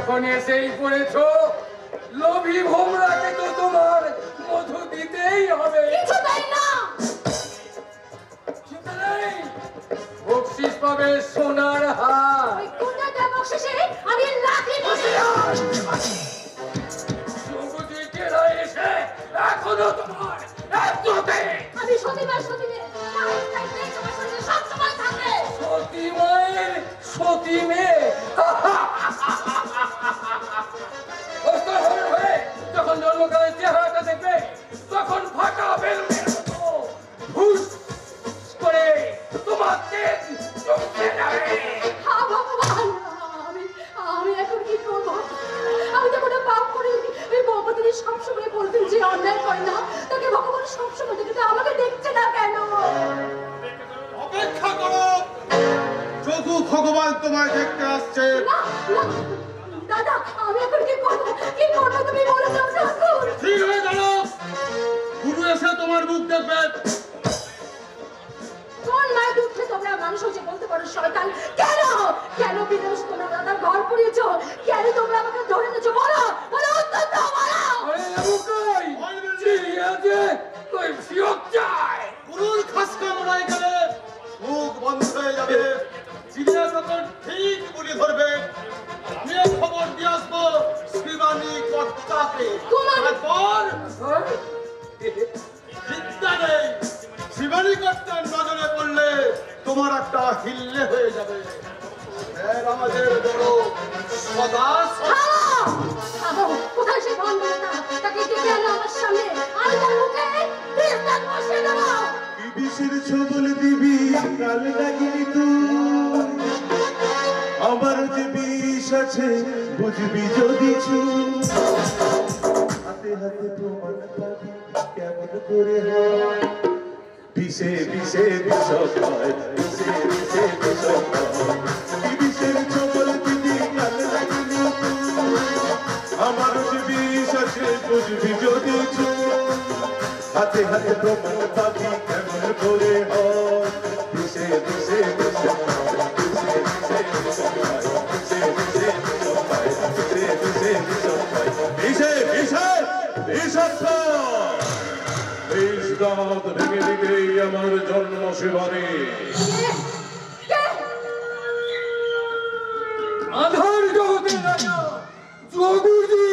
যখন এসেই পড়েছ, লোভী ভোমরাকে তো তোমার মধু দিতেই হবে। কিছুতেই না। চিন্তা নেই, বকশিস পাবে সোনার হার। ওই গুন্ডাদের বকশিসে আমি লাথি মারি। সবুজিকেরা এসে এখনো তোমার একজোটে। আমি সতীবার সতীবে তোমার শরীরে সবসময় থাকে। সতী মায়ের সতী মেয়ে। অস্তর হয়ে যখন জন্মকালের চেহারাটা দেখবে, তখন ফাটা বেলুনের মতো হুস করে তোমার তেজ চমকে যাবে। হ্যাঁ ভগবান, আমি এখন কি করব? আমি তো কোনো পাপ করিনি। ওই ভগবতী সবসময় বলতেন যে অন্যায় করে না, তাকে ভগবান সবসময় দেখে, আমাকে দেখছে না কেন? অপেক্ষা করো, যোগু ভগবান তোমায় দেখতে আসছে। না না দাদা, আমি এখন কি করবো? কি করবো তুমি বলে দাও ঠাকুর। ঠিক হয়ে গেল, গুরু এসে তোমার মুখ দেখবে। কোন মায়ের দুঃখে তোমরা মানুষ হচ্ছে বলতে পারো শয়তান? কেন কেন বিদেশ তোমরা দাদার ঘর পুড়িয়েছো? কেন তোমরা আমাকে ধরে নিয়েছো? বলো বলো, উত্তর দাও, বলো। আরে এমুকাই চিড়িয়াতে কই ফিয়ক যায়। গুরুর খাস কামড়ায় গেলে মুখ বন্ধ হয়ে যাবে। চিড়িয়া তখন ঠিক গুলি ধরবে। আমিও খবর দিয়ে আসবো শিবানী কর্তাকে। তারপর চিন্তা নেই, শিবানী কর্তার নজরে পড়লে তোমার একটা হিল্লে হয়ে যাবে। এর আমাদের বড় সদা থামো, কোথায় সেই ভণ্ডতা? তাকে ডেকে আনো আমার সামনে। আমি তার মুখে বিস্তার বসিয়ে দেবো। বিবিসির ছবল দিবি কাল লাগিনি তুই, আমার যে বিষ আছে বুঝবি যদি হাতে হাতে প্রমাণ পাবি কেমন করে হয়। বিষে বিষে বিষ হয়, বিষে বিষে বিষ হয়। বিবিসির ছবল দিবি কাল লাগিনি তুই, আমার যে বিষ আছে বুঝবি যদি হাতে হাতে প্রমাণ পাবি কেমন করে হয়। বিষে বিষে বিষ হয়, বিষে বিষে বিষ হয়, বিষে বিষে বিষ হয়, বিষে বিষে বিষ হয়, বিষে বিষে বিষ হয়। বিষ দাঁত ভেঙে দিলেই আমার জন্ম শিবানী। আধার জগতের রাজা যোগুজি।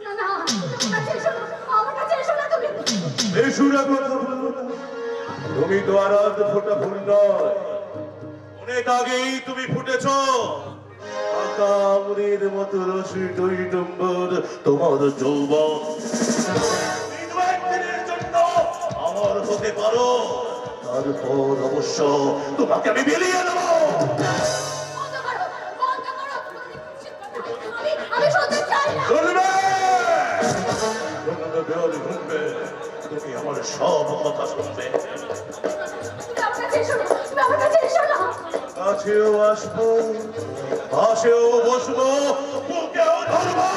না না, আমার কাছে এসো না, আমার কাছে এসো না তুমি। বেসুরা কথা বলো না, তুমি তো আর আজ ফোটা ফুল নয়, অনেক আগেই তুমি ফুটেছ। আকামরির মতো রসি টইটম্বর তোমার যৌবন। একদিনের জন্য আমার হতে পারো, তারপর অবশ্য তোমাকে আমি বিলিয়ে দেবো। বন্ধ করো, বন্ধ করো। আমি শুনতে চাই না। শুনবে, শুনবে, তুমি আমার সব কথা শুনবে। তুমি আমার কাছে এসো না, তুমি আমার কাছে এসো না। কাছেও আসবো, পাশেও বসবো, বুকেও ধরবো,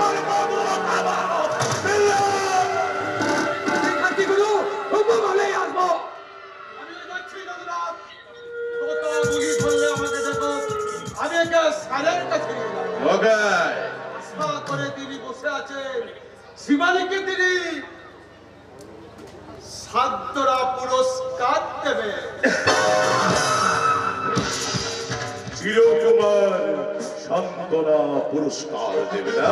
আর মাগুরও খাবো। হাতিগুলো খুব ভালোই আসবো। আমি যাচ্ছি রঘুনাথ। তোতা গুলি ধরলে আমাকে দেখো। আমি একে সারের কাছে নিয়ে যাবো। ওগাই, আশা করে তিনি বসে আছেন। শিবানীকে তিনি সাধ্যরা পুরস্কার দেবে। চিরকুমার সান্ত্বনা পুরস্কার দেবে না?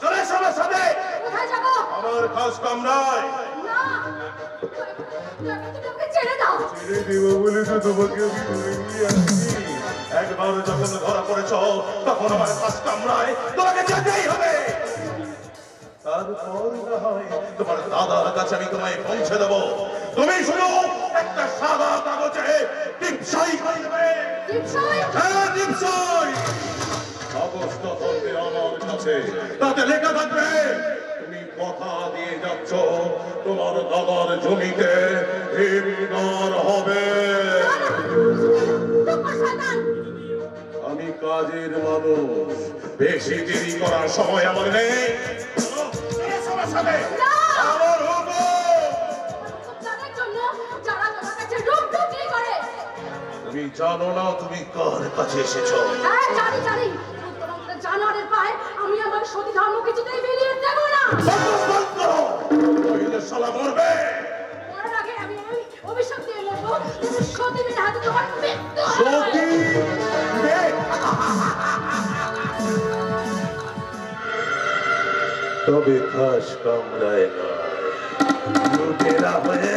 চলে এসো আমার সাথে। কোথায় যাবো? আমার খাস কামরায়। না, তুমি আমাকে ছেড়ে দাও। ছেড়ে দেবো বলে তো তোমাকে আমি ধরে নিয়ে আসছি। একবার যখন ধরা পড়েছ, তখন আমার খাস কামরায় তোমাকে যেতেই হবে। তারপর না হয় তোমার দাদার কাছে আমি তোমায় পৌঁছে দেবো। তুমি শুনো, একটা সাদা কাগজে টিপসই করে দেবে। টিপসই? হ্যাঁ, টিপসই। কাগজটা থাকবে আমার কাছে, তাতে লেখা থাকবে তুমি কথা দিয়ে যাচ্ছ তোমার দাদার জমিতে হিমঘর হবে। আমি কাজের মানুষ, বেশি দেরি করার সময় আমার নেই। আমার হুকুম। তাদের জন্য যারা তোমার কাছে রূপ ঢুকলি করে। তুমি জানো না তুমি কার কাছে এসেছো? হ্যাঁ জানি জানি, উত্তরাঞ্চলে জানোয়ারের পায় আমি আমার সতী ধর্ম কিছুতেই মিলিয়ে দেবো না। বন্ধ করো, নইলে শালা মরবে। মরার আগে আমি এই অভিশাপ দিয়ে মরবো, তুমি সতী মেয়ের হাতে তোমার মৃত্যু হবে। সতী মেয়ে? তবে খাস কামড়ায় না, লুটেরা হয়ে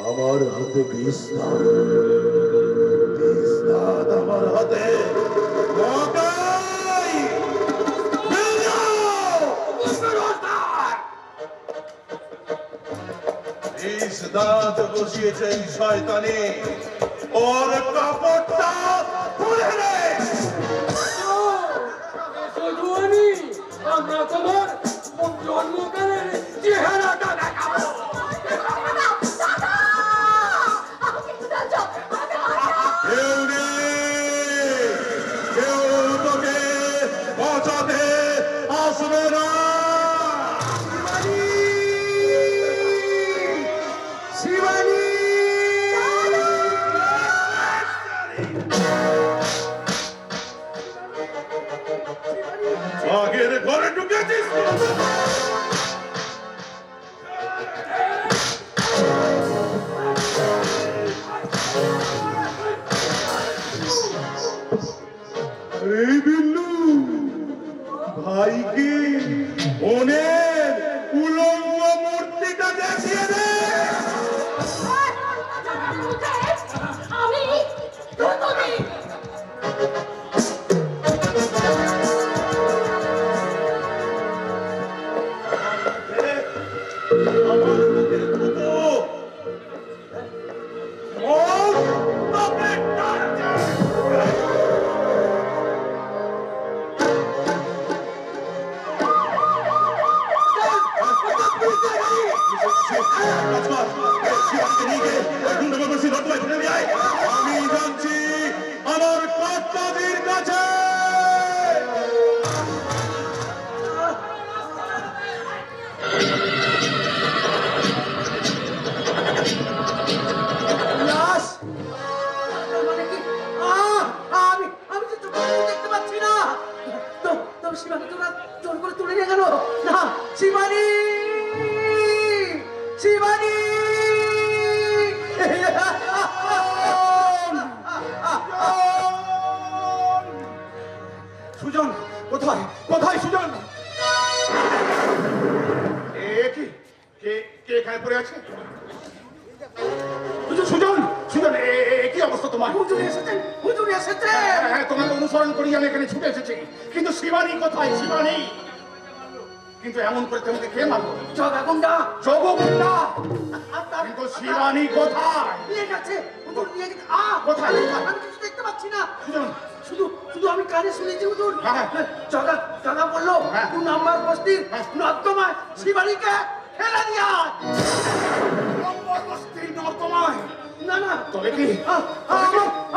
আমার হাতে বিষ দাঁত আমার হাতে মকাই! বিষ দাঁত বসিয়েছে এই শয়তানি, ওর কাপড়টা খুলে নে! সজুয়ানি, আমরা তোমার জন্মকালের চেহারাটা দেখাবো। কেউ নেই, কেউ তোকে বাঁচাতে আসবে না। শিবানী! আগের ঘরে ঢুকেছিস? এই বিল্লু ভাইকে ওনের উলঙ্গ মূর্তিটা দেখিয়ে দে। আমি তুমি আমার মুখের থুতু ওর তোকে টানছে। আমি যাচ্ছি আমার কর্তাদের কাছে। লাশ মানে কি আমি আমি তো চোখে দেখতে পাচ্ছি না। তো তো শিবানী তোরা জোর করে তুলে নিয়ে গেল না। শিবানী শিবানী সুজন কোথায় কোথায় সুজন? এ কি কে কে এখানে পড়ে আছে? সুজন সুজন কি অবস্থা তোমার? হুজুরি এসেছেন হুজুরি এসেছেন। হ্যাঁ তোমাকে অনুসরণ করি আমি এখানে ছুটে এসেছি, কিন্তু শিবানী কোথায়? শিবানী কিন্তু এমন করে তোমাকে কে মারলো? জগাগুন্ডা যোগগুন্ডা, কিন্তু শিবানী কোথায়? নিয়ে গেছে হুজুর নিয়ে গেছে। কোথায়? আমি কিছু দেখতে পাচ্ছি না। সুজন শুধু শুধু আমি কানে শুনেছি হুজুর। হ্যাঁ। জগা জগা বললো হ্যাঁ। 2 নম্বর বস্তির হ্যাঁ। নর্দমায় শিবানীকে ফেলে দিয়া। নম্বর বস্তির নর্দমায়? না না তবে কি?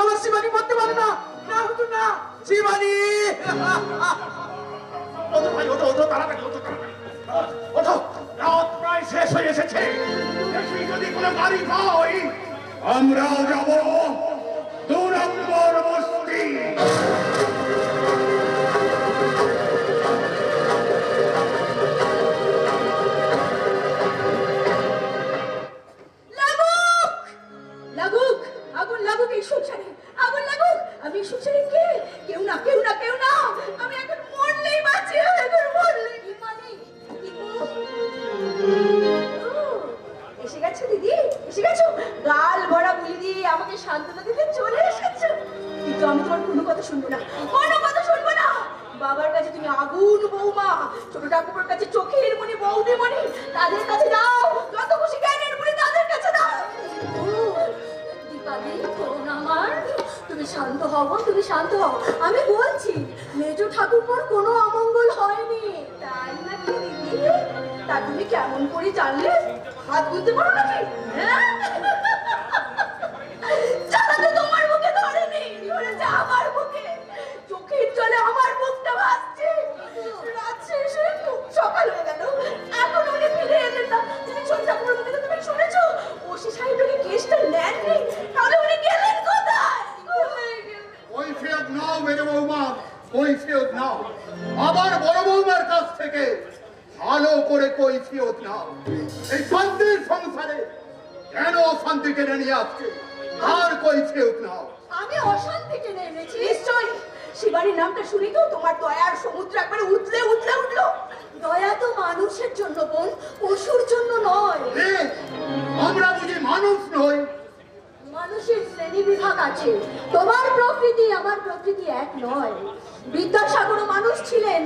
আমার শিবানী মরতে পারে না। না হুজুর না, শিবানী ওঠো ভাই ওঠো ওঠো তাড়াতাড়ি ওঠো তাড়াতাড়ি ওঠো, রাত প্রায় শেষ হয়ে এসেছে। দেখি যদি কোনো গাড়ি পাই আমরাও যাব 2 নম্বর বস্তি। লাগুক লাগুক আগুন লাগুক এই সংসারে, আগুন লাগুক। আমি এই সংসারে কে? কেউ না কেউ না কেউ না। আমি এখন মরলেই বাঁচি, এখন মরলেই মানে এসে গেছো দিদি, এসে গেছো। গাল ভরা বুলি দিয়ে আমাকে সান্ত্বনা দিতে চলে এসেছো। কিন্তু আমি তোমার কোনো কথা শুনবো না, কোনো কথা শুনবো না। বাবার কাছে তুমি আগুন বৌমা, ছোট ঠাকুরের কাছে চোখের মনি বৌদি মনি, তাদের কাছে দাও। যত খুশি জ্ঞানের মনি তাদের কাছে দাও। দীপালি করুন আমার, তুমি শান্ত হও, তুমি শান্ত হও। আমি বলছি মেজ ঠাকুরপোর কোনো অমঙ্গল হয়নি, তাই নাকি দিদি? তা তুমি কেমন করে জানলে? হাত গুনতে পারো নাকি? হ্যাঁ? চালাতে তোমার মুখে ধরেনি, ধরেছে আমার মুখে। চোখের জলে আমার মুখটা ভাসছে। রাত কৈফিয়ত নাও। এই শান্তির সংসারে কেন অশান্তি টেনে নিয়ে আসছে আর কৈফিয়ত নাও। আমি অশান্তি টেনে এনেছি নিশ্চয়ই। শিবানীর নামটা শুনি তো তোমার দয়ার সমুদ্র একবারে উঠলে উঠলো। দয়া তো মানুষের জন্য বোন, পশুর জন্য নয়। এ, আমরা বুঝি মানুষ নই? মানুষের শ্রেণী বিভাগ আছে। তোমার প্রকৃতি আমার প্রকৃতি এক নয়। বিদ্যাসাগরও মানুষ ছিলেন,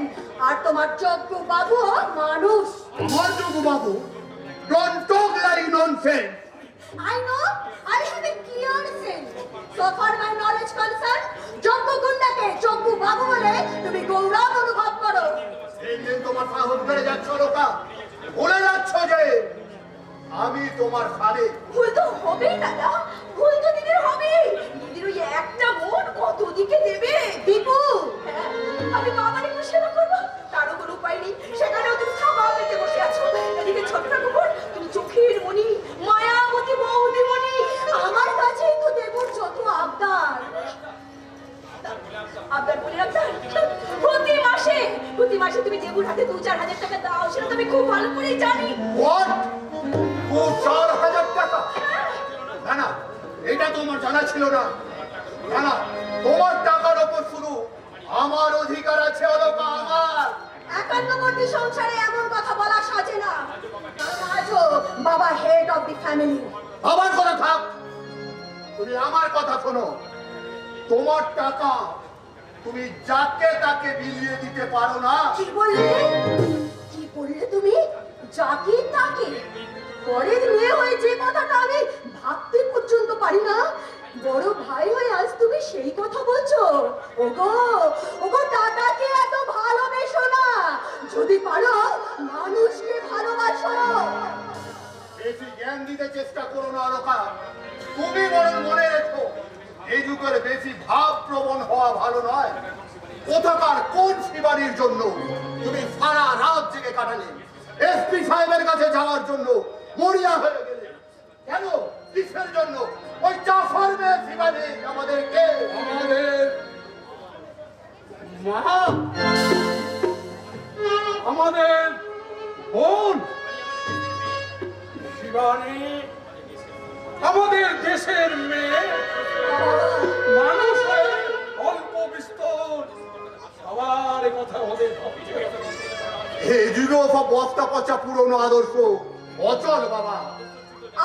আর তোমার যজ্ঞ বাবুও মানুষ। আমার যোগু বাবু, don't talk like nonsense. I know, I have a clear sense. So far my knowledge concerned, যজ্ঞ গুন্ডাকে যজ্ঞ বাবু বলে তুমি গৌরব অনুভব করো। দিন দিন তোমার সাহস বেড়ে যাচ্ছ লোকা। ভুলে যাচ্ছ যে আমি তোমার সারে। ভুল তো হবেই দাদা, ভুল তো দিদির হবেই। দিদির ওই একটা মন কত দিকে দেবে দীপু। হ্যাঁ, আমি বাবার একটু সেবা করবো, তারও কোনো উপায় নেই। সেখানেও তুমি থামা পেতে বসে আছো। এদিকে ছোট ঠাকুর, তুমি চোখের মণি, মায়াবতী বৌদিমণি, আমার কাছেই তো দেবর যত আবদার। আবদার বলে আবদার, প্রতি মাসে তুমি দেবুর হাতে 2-4 হাজার টাকা দাও, সেটা তো আমি খুব ভালো করেই জানি। হোয়াট? 2-4 হাজার টাকা? না না, এটা তোমার জানা ছিল না। না না, তোমার টাকার ওপর শুধু আমার অধিকার আছে অলকা, আমার। 51 সংসারে এমন কথা বলা সাজে না। কারণ আজও বাবা হেড অফ দি ফ্যামিলি। আমার কথা থাক, তুমি আমার কথা শোনো। তোমার টাকা তুমি যাকে তাকে বিলিয়ে দিতে পারো না। কি বললে? কি বললে তুমি? যাকে তাকে? পরের মেয়ে হয়ে যে কথাটা আমি ভাবতে পর্যন্ত পারি না, বড় ভাই হয়ে আজ তুমি সেই কথা বলছো? ওগো দাদাকে এত ভালোবেসো না। যদি পারো মানুষকে ভালোবাসো। বেশি জ্ঞান দিতে চেষ্টা করো না অলকা। তুমি বরং মনে রেখো, এই যুগের বেশি ভাব প্রবণ হওয়া ভালো নয়। কোথাকার কোন শিবানীর জন্য তুমি সারা রাত জেগে কাটালে? এসপি সাহেবের কাছে যাওয়ার জন্য মরিয়া হয়ে গেলে কেন? কিসের জন্য? ওই জাফর মেয়ে শিবানী আমাদেরকে, আমাদের মা, আমাদের বোন শিবানী, আমাদের দেশের মেয়ে, মানুষ হয়ে অল্প বিস্তর সবার কথা ওদের ভাবতে হবে। এই যুগেও সব বস্তা পচা পুরনো আদর্শ অচল বাবা।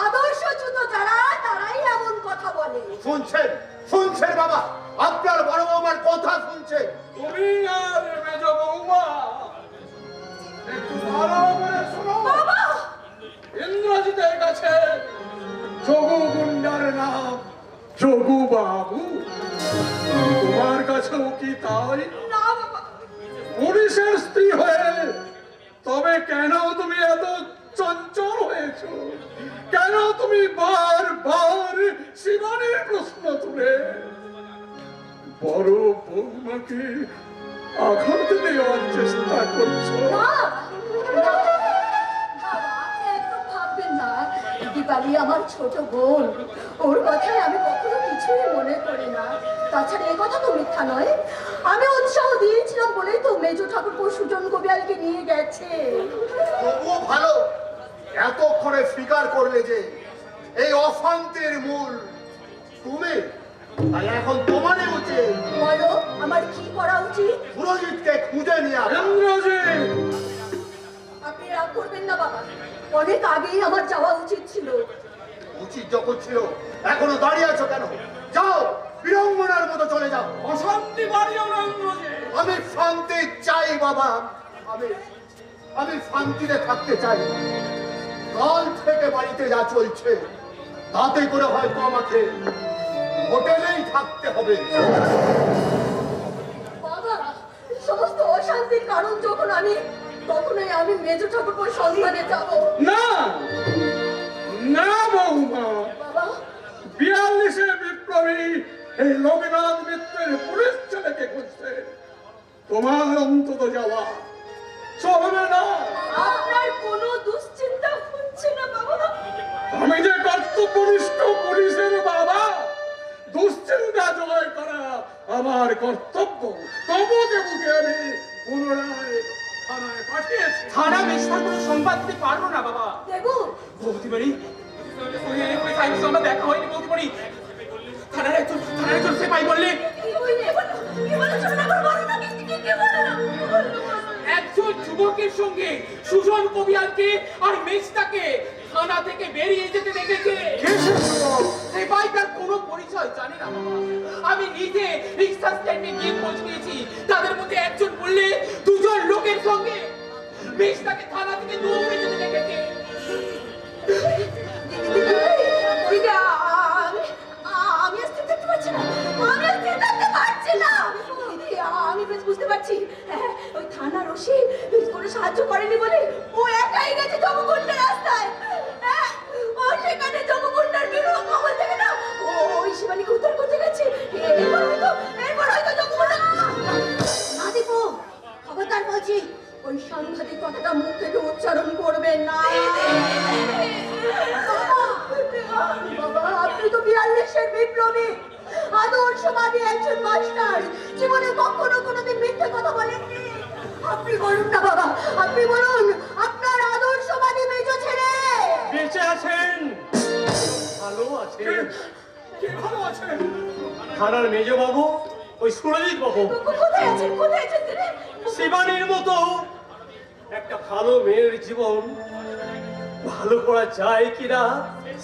আদর্শচ্যুত যারা, তারাই এমন কথা বলে। শুনছেন? শুনছেন বাবা? আপনার বড় বৌমার কথা শুনছেন? তুমি আর মেজ বৌমা একটু ভালো করে শোনো। বাবা! ইন্দ্রজিতের কাছে যোগু গুন্ডার নাম যোগু বাবু। তোমার কাছেও কি তাই? না বাবা। পুলিশের স্ত্রী হয়ে তবে কেন তুমি এত চঞ্চল হয়েছো? কেন তুমি বারবার শিবানীর প্রশ্ন তুলে বড় বৌমাকে আঘাত দেওয়ার চেষ্টা করছো? না, না, বাবা, এত ভাববেন না। দীপালি আমার ছোট বোন, ওর কথায় আমি কখনো কিছুই মনে করি না। তাছাড়া এই কথা তো মিথ্যা নয়। আমি উৎসাহ দিয়েছিলাম বলেই তো মেজ ঠাকুর সুজন কবিয়ালকে নিয়ে গেছে। তবুও ভালো এতক্ষণে স্বীকার করলে যে এই অশান্তির মূল তুমি। তাই এখন তোমারই উচিত বলো আমার কি করা উচিত? পুরোহিতকে খুঁজে নিয়ে আসা। ইন্দ্রজিৎ, আপনি রাগ করবেন না বাবা, অনেক আগেই আমার যাওয়া উচিত ছিল। উচিত যখন ছিল এখনো দাঁড়িয়ে আছো কেন? যাও, বিড়ম্বনার মতো চলে যাও। অশান্তি বাড়িও না ইন্দ্রজিৎ। আমি শান্তি চাই বাবা। আমি শান্তিতে থাকতে চাই। কাল থেকে বাড়িতে যা চলছে তাতে করে হয়তো আমাকে হোটেলেই থাকতে হবে। বাবা, সমস্ত অশান্তির কারণ যখন আমি, তখনই আমি মেজ ঠাকুর সন্ধানে যাব। না না বৌমা, বাবা, 42-এ বিপ্লবী এই লোকনাথ মিত্রের পুলিশ ছেলেকে খুঁজছে। তোমার অন্তত যাওয়া চলবে না। আপনার কোনো দুশ্চিন্তা হচ্ছে না বাবা? আমি যে কর্তব্যনিষ্ঠ পুলিশের বাবা, দুশ্চিন্তা জয় করা আমার কর্তব্য। তবুকে বুকে আমি পুনরায় থানায় পাঠিয়েছে। থানা মিস্টার কোনো সংবাদ দিতে পারবো না বাবা। দেবু বৌদিমণি ওই সাহেবের সঙ্গে দেখা হয়নি বৌদিমণি। থানার একজন সেপাই বললে কি বললে কি বলে ছোট না বলো না কি বলো একজন যুবকের সঙ্গে সুজন কবিয়ালকে আর মেজটাকে থানা থেকে বেরিয়ে যেতে দেখেছে। সেপাই তার কোনো পরিচয় জানি না বাবা। আমি নিজে রিক্সা স্ট্যান্ডে গিয়ে খোঁজ নিয়েছি। তাদের মধ্যে একজন বললে দুজন লোকের সঙ্গে মেজটাকে থানা থেকে দৌড়ে যেতে দেখেছে। আমি স্থির থাকতে পারছি না দিদি, আমি বেশ বুঝতে পারছি ওই থানার ওসি কোনো সাহায্য করেনি বলে ও একাই গেছে জগগুন্ডার রাস্তায়। ও সেখানে জগগুন্ডার বিরুদ্ধে কবল থেকে না ওই শিবানীকে উদ্ধার করতে গেছে। এরপর হয়তো জগগুন্ডা না দীপু, খবরদার বলছি ওই সাংঘাতিক কথাটা মুখ থেকে উচ্চারণ করবেন না। বাবা, আপনি তো 42-এর বিপ্লবী, আদর্শবাদী একজন মাস্টার, জীবনে কখনো কোনোদিন মিথ্যে কথা বলেননি। আপনি বলুন না বাবা, আপনি বলুন আপনার আদর্শবাদী মেজ ছেলে বেঁচে আছেন, ভালো আছেন। কে ভালো আছেন? থানার মেজ বাবু, ওই সুরজিৎ বাবু। কোথায় আছেন তিনি? শিবানীর মতো একটা ভালো মেয়ের জীবন ভালো করা যায় কিনা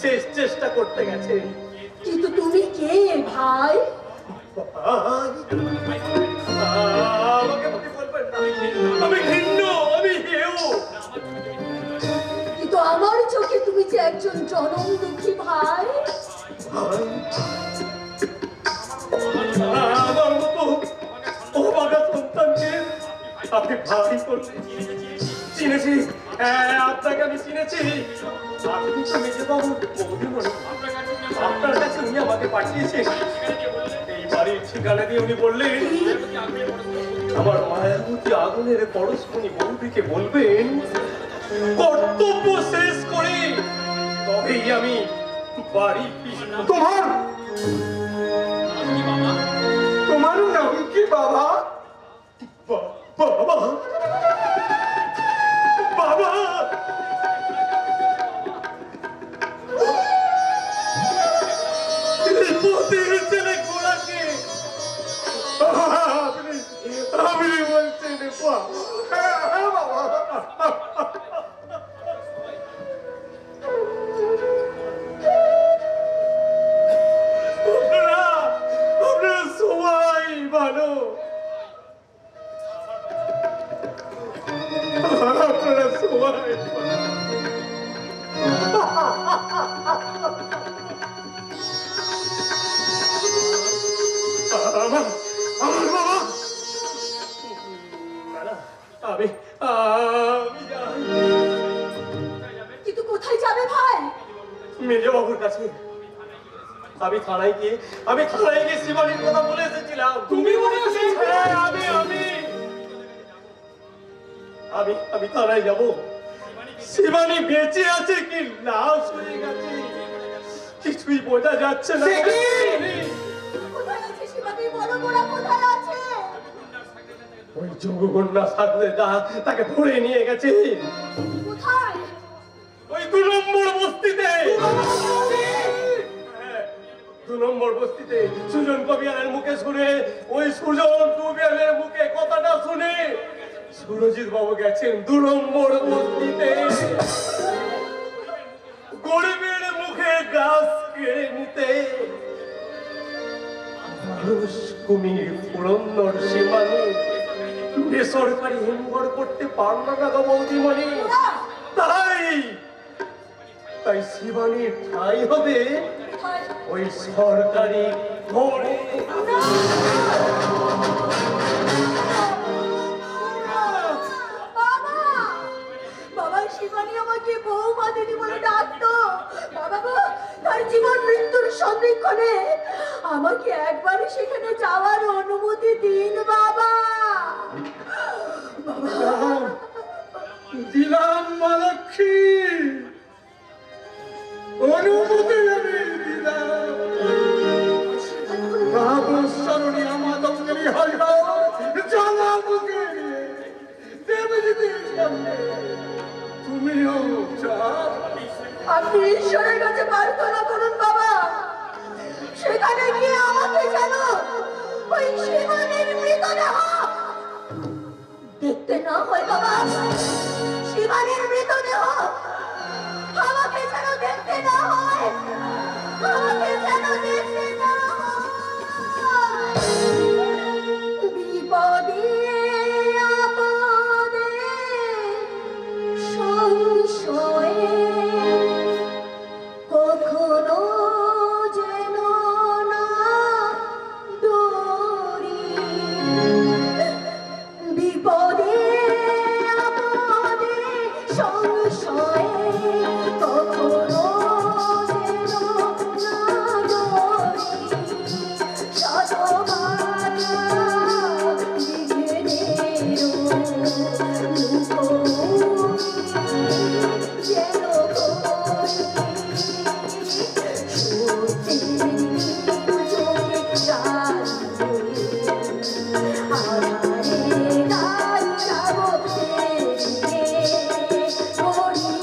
শেষ চেষ্টা করতে গেছেন। কিন্তু তুমি কে ভাই? আমাকে বলবেন না, আমি ঘৃণ্য, আমি হেয়। কিন্তু আমার চোখে তুমি যে একজন জনম দুঃখী ভাই। আমার মতো অভাগা সন্তানকে আপনি ভাই করতে চিনেছি। আপনাকে আমি চিনেছি। আপনি তো মেজবাবু বৌদিমণি, আপনার কাছে উনি আমাকে পাঠিয়েছেন। এই বাড়ির ঠিকানা দিয়ে উনি বললেন আমার মায়াবতী আগুনের পরশমণি বৌদিকে বলবেন কর্তব্য শেষ করে তবেই আমি বাড়ি ফিরব। তোমার নাম কি বাবা? বাবা বাবা পতির ছেলে গোলাকে আপনি বলছেন বাবা। আপনারা সবাই ভালো, আপনারা সবাই আমার বাবা। আমি কিন্তু কোথায় যাবে ভাই? মেজবাবুর কাছে। আমি থানায় গিয়ে শিবানীর কথা বলে এসেছিলাম। তুমি বলে এসেছিলে? হ্যাঁ, আমি থানায় যাব। শিবানী বেঁচে আছে কি লাশ হয়ে গেছে কিছুই বোঝা যাচ্ছে না। কোথায় আছে শিবানী? বড় বড় কোথায় আছে? ওই যোগকন্যা সাথে তাকে ধরে নিয়ে গেছে কোথায়? ওই 2 নম্বর বস্তিতে। হ্যাঁ, 2 নম্বর বস্তিতে। সুজন কবিয়ালের মুখে শুনে, ওই সুজন কবিয়ালের মুখে কথাটা শুনে সুরজিৎ বাবু গেছেন 2 নম্বর বস্তিতে গরিবের মুখে গাছ কেড়ে নিতে। মানুষ কুমির পুরন্দর সীমানি বেসরকারি হিমঘর করতে পারলো না গো বৌদিমণি। তাই শিবানীর ঠাই হবে ওই সরকারি ঘরে। বাবা, শিবানী আমাকে বৌমা দিদি বলে ডাকতো। বাবা গো, তার জীবন মৃত্যুর সন্ধিক্ষণে আমাকে একবারই সেখানে যাওয়ার অনুমতি দিন বাবা। দিলাম মালক্ষী, অনুমতি আমি দিলাম। রামচরণী আমাদঙ্গেরি হরিহ জানা মুখে দেবজিৎ আপনি ঈশ্বরের কাছে প্রার্থনা করুন বাবা, সেখানে গিয়ে আমাকে যেন ওই শিবানীর মৃতদেহ দেখতে না হয় বাবা। শিবানীর মৃতদেহ আমাকে যেন দেখতে না হয়, আমাকে যেন দেখতে না হয়। বিপদে আপদে সংশয়ে কখনো যেন না ডরি। বিপদে আপদে সংশয়ে কখনো যেন না ডরি। শত বাধা বিঘ্নেরও মুখোমুখি যেন করি। সূর্যের চোখে আধারে গান গাবো করিব ধরণী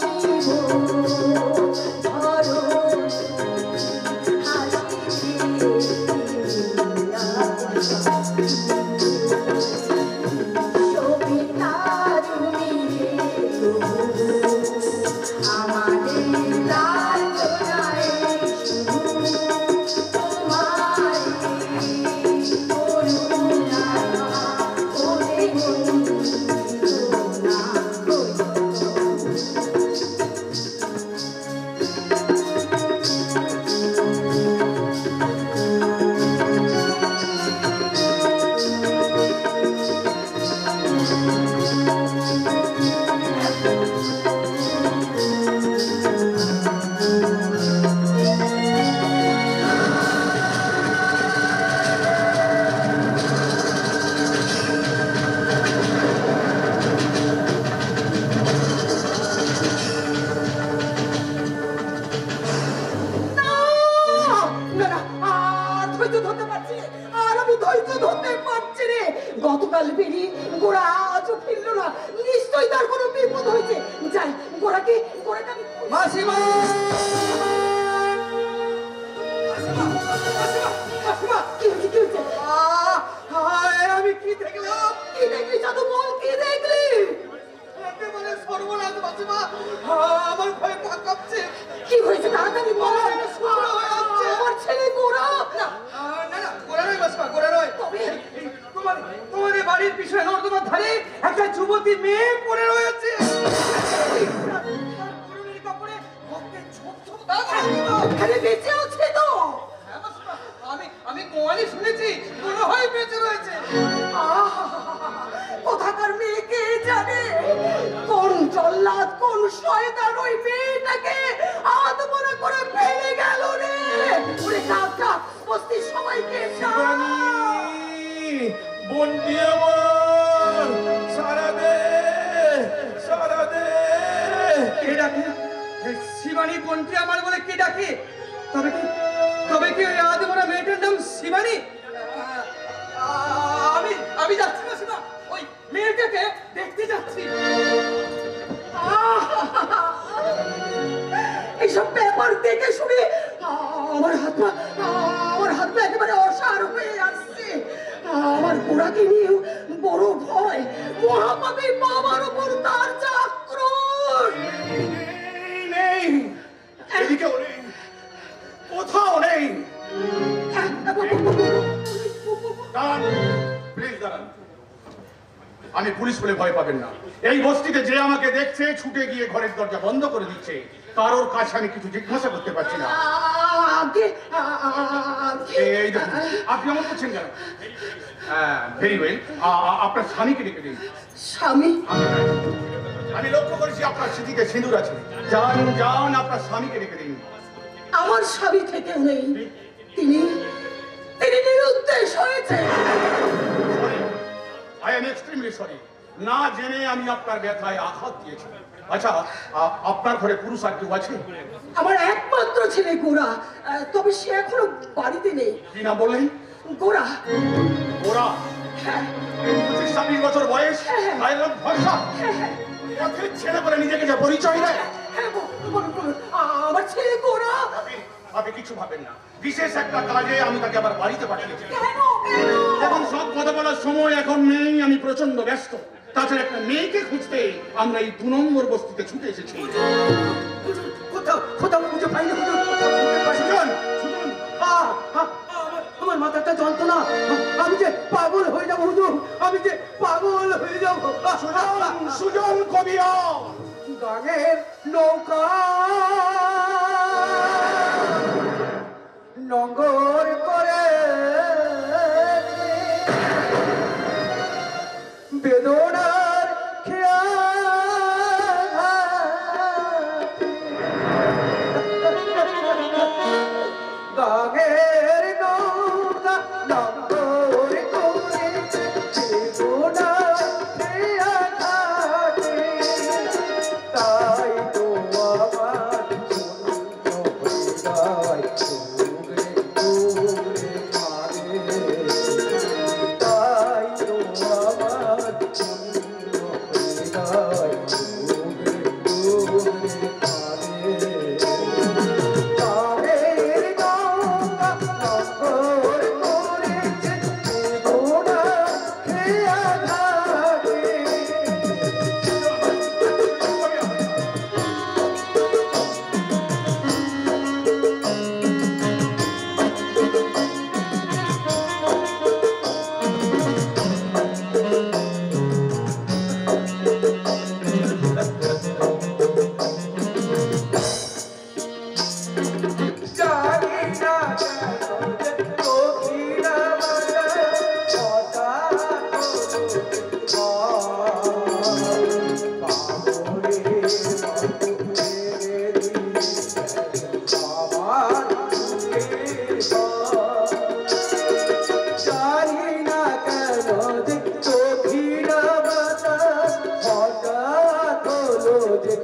সবিতা তুমি আমাদের লালনায় তোমার করুণা ওরে করুণা। গতকাল বেরি গোড়া আজও ফিরলো না, নিশ্চয়ই তার কোনো বিপদ হয়েছে। যাই গোড়াকে আমি মাসিমা কি হয়েছে কি হয়েছে? আমি কি দেখলাম? কি দেখলি জাদু বল, কি দেখলি? একেবারে সর্বনাশ মাসিমা, আমার ভয়ে পা কাঁপছে। কি হয়েছে তাড়াতাড়ি বল। শুকনো হয়ে যাচ্ছে। আমার ছেলে গোড়া না না না, গোড়া নয় মাসিমা, গোড়া নয়। তবে তোমাদের বাড়ির পিছনে নর্দমার ধারে একটা যুবতী মেয়ে পড়ে রয়েছে। পরনের কাপড়ে রক্তের ছোপ ছোপ দাগ মাসিমা। আরে বেঁচে আছে তো? হ্যাঁ মাসিমা, আমি গোয়ালি শুনেছি, মনে হয় বেঁচে রয়েছে। কোথাকার মেয়ে কে জানে? কোন জল্লাদ কোন শয়তান ওই মেয়েটাকে আত্মহত্যা করে ফেলে গেল রে। ওরে ডাক ডাক বস্তির সবাইকে ডাক। বন্দি আমার সারা দে, সারা দে। কে ডাকে? শিবানী বন্টি আমার বলে কে ডাকে? তবে কি ওই আদমরা মেয়েটার নাম শিবানী? আমি যাচ্ছি না শিবা, ওই মেয়েটাকে দেখতে যাচ্ছি। এইসব ব্যাপার দেখে শুনে আমার হাত পা একেবারে অসাড় হয়ে আসছে। আমার গোড়াকে নিয়ে বড় ভয়। মহাপাপী বাবার উপর তার যা আক্রোশ। নেই, এদিকেও নেই, কোথাও নেই। দাঁড়ান, প্লিজ দাঁড়ান। আমি পুলিশ বলে ভয় পাবেন না। এই বস্তিতে যে আমাকে দেখছে ছুটে গিয়ে ঘরের দরজা বন্ধ করে দিচ্ছে, কারোর কাছে আমি কিছু জিজ্ঞাসা করতে পারছি না। এই দেখুন, আপনি এমন করছেন কেন? ভেরি ওয়েল, আপনার স্বামীকে ডেকে দিন। স্বামী? আমি লক্ষ্য করেছি আপনার স্মৃতিতে সিঁদুর আছে। যান যান, আপনার স্বামীকে ডেকে দিন। আমার স্বামী থেকে নেই, তিনি নিরুদ্দেশ হয়েছে। I am extremely sorry. না জেনে আমি আপনার ব্যথায় আঘাত দিয়েছি। আচ্ছা, আপনার ঘরে পুরুষ আর কেউ আছে? আমার একমাত্র ছেলে গোরা, তবে সে এখনো বাড়িতে নেই। কি না বললেন? গোরা। গোরা? হ্যাঁ 25-26 বছর বয়স, গায়ের রং ফর্সা, পথের ছেলে বলে নিজেকে যা পরিচয় দেয়। হ্যাঁ বলুন বলুন। আমার আপনি কিছু ভাবেন না, বিশেষ একটা কাজে আমি তাকে আবার বাড়িতে পাঠিয়েছি। কেন কেন এখন সব কথা বলার সময় এখন নেই, আমি প্রচন্ড ব্যস্ত। তাছাড়া একটা মেয়েকে খুঁজতে আমরা এই 2 নম্বর বস্তিতে ছুটে এসেছি। কোথাও কোথাও খুঁজে পাইনি হুজুর, কোথাও খুঁজে পাইনি। সুজন, সুজন, আমার মাথাটা যন্ত্রণা, আমি যে পাগল হয়ে যাবো হুজুর, আমি যে পাগল হয়ে যাবো। সুজন, সুজন কবিয়া, গানের নৌকা নঙ্গর করে বেদনার খেয়া গানের নৌকা নঙ্গর করে বেদনার খেয়া থাকে, তাই তো আমার হৃদয় ডুবে ডুবে মারে, তাই তো আমার হৃদয় ডুবে ডুবে মারে। তাদের নৌকা নঙ্গর করেছে বেদনা খেয়া থাকে। জানি না কেন কোকিলা বলে হঠাৎ জানি না কেন যে কোকিলা বলে হঠাৎ হলো যে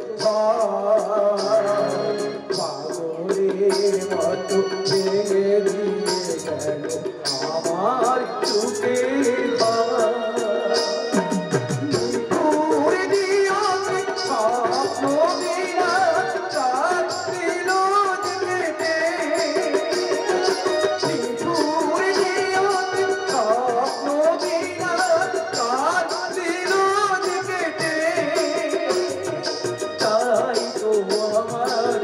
পাগলের মতো ভেঙে দিয়ে গেল আমার চোখের ঘুরে দিয়াছে স্বপ্ন বিরাট রাত দিল কেটে, ঘুরে দিয়াছে স্বপ্ন বিরাট রাত দিল কেটে, তাই তো আমার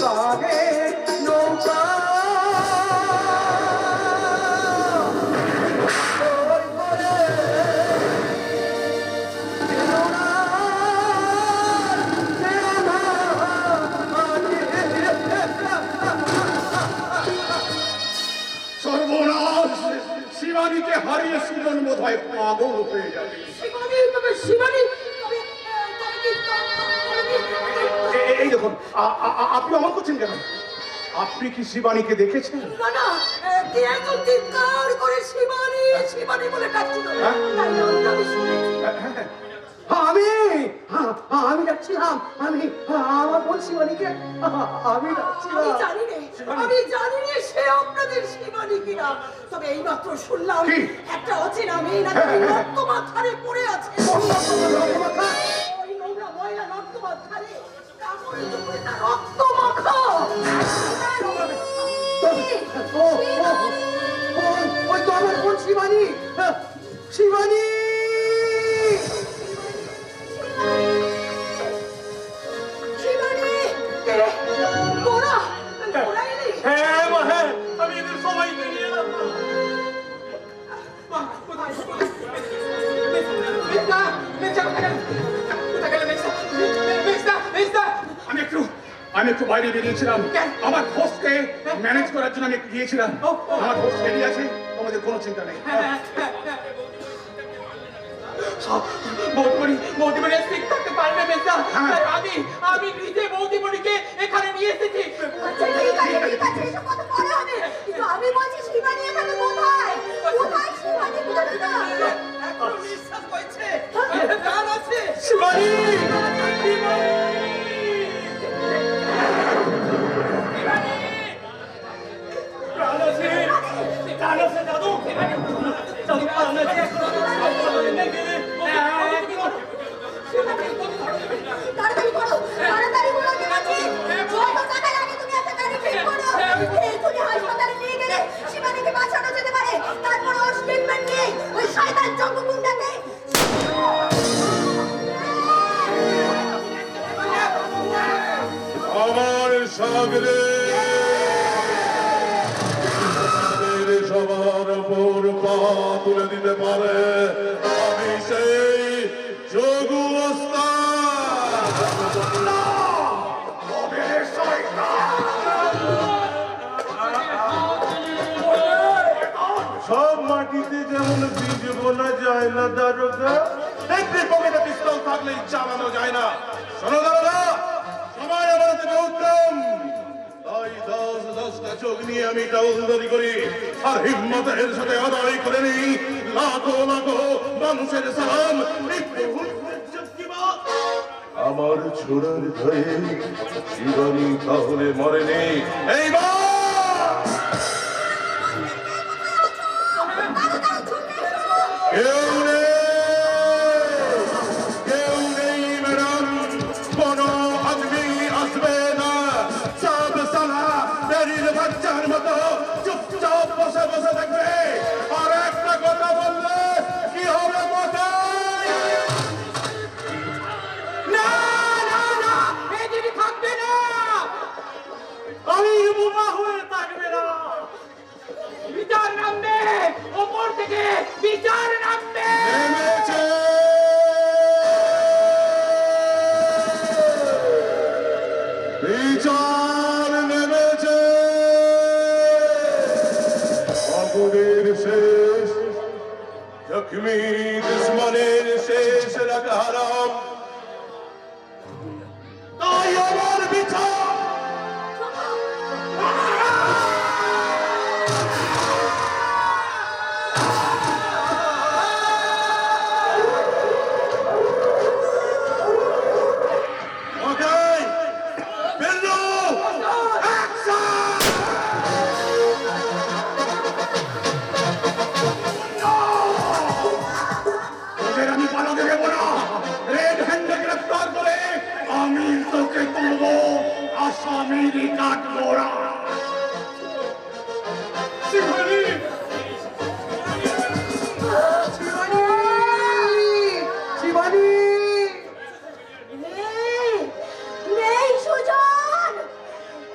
কাগের নৌকা সর্বনাশ! শিবানীকে হারিয়ে সুজন বোধ হয় পাগল হয়ে যাবে। শিবানী তবে শিবানী তবে তবে কি এই দেখুন, আপনি অমন করছেন কেন? আপনি কি শিবানীকে দেখেছেন? না না কে একজন চিৎকার করে শিবানী শিবানী বলে ডাকছিল, হ্যাঁ? তাই নামটা আমি শুনেছি। আমি যাচ্ছিলাম, আমার বোন শিবানীকে আমি যাচ্ছিলাম। আমি জানি রে সে আপনাদের শিবানী কিনা, তবে এইমাত্র শুনলাম কি? একটা অচেনা মেয়ে নাকি নর্দমার ধারে পড়ে আছে। ওই নোংরা ময়লা নর্দমার ধারে কাপড়ে চোপড়ে তার রক্ত মাখা। ওই তো আমার বোন শিবানী, শিবানী। শিবানী কে তোরা তোরা এলি? হ্যাঁ মা, হ্যাঁ, আমি এদের সবাইকে নিয়ে এলাম। মা, কোথায়? মেজদা, মেজদা কোথায় গেল? কোথায় গেল মেজদা? মেজদা, মেজদা! আমি একটু বাইরে বেরিয়েছিলাম, কেন? আমার হোস্টকে ম্যানেজ করার জন্য আমি একটু গিয়েছিলাম। আমার হোস্ট বেরিয়ে আছে, তোমাদের কোনো চিন্তা নেই। বৌদিমণি ঠিক থাকতে পারবে মেজদা? হ্যাঁ। আমি নিজে বৌদিমণিকে এখানে নিয়ে এসেছি। আচ্ছা, ঠিক আছে, এসব কথা পরে হবে। কিন্তু আমি বলছি শিবানী এখানে কোথায়? কোথায় শিবানী? কোথায় না? এখনো নিঃশ্বাস হয়েছে, প্রাণ আছে। শিবানী! প্রাণ আছে, প্রাণ আছে দাদু। দাদু প্রাণ আছে, এখনো লাগলে আমাদের সবার উপর পা তুলে দিতে পারে, আমি সেই যোগু সব মাটিতে যেমন বীজ বোনা যায় না দারোগা, একটি পকেটে পিস্তল থাকলেই চালানো যায় না। শোনো দারোগা, সময় আমার থেকে উত্তম, তাই 10-10টা চোখ নিয়ে আমি টাউলদারি করি আর হিম্মতের সাথে আদায় করে নিই লাখো লাখো মানুষের সালাম। আমার ছোড়ার ভয়ে শিবানী তাহলে মরেনি। এইবার কেউ নেই ম্যাডাম, কোনো আদমি আসবে না, সব সালা বেরির বাচ্চার মতো চুপচাপ বসে বসে দেখবে। আর একটা কথা বললে কি হবে মাথায়? না না না, এই দিদি থাকবে না, আমি বোমা হয়ে থাকবে না। বিচার নামবে, ওপর থেকে বিচার নামবে। নেমেছে বিচার, নেমেছে অগুনের শেষ, জখমি দুশ্মনের শেষ রাখা হারাম, তাই আমার বিচার। আমি পালাতে দেবো না, রেড হ্যান্ডে গ্রেফতার করে আমি তোকে তুলবো আসামির কাঠগড়া। শিবানী, শিবানী, নেই সুজন,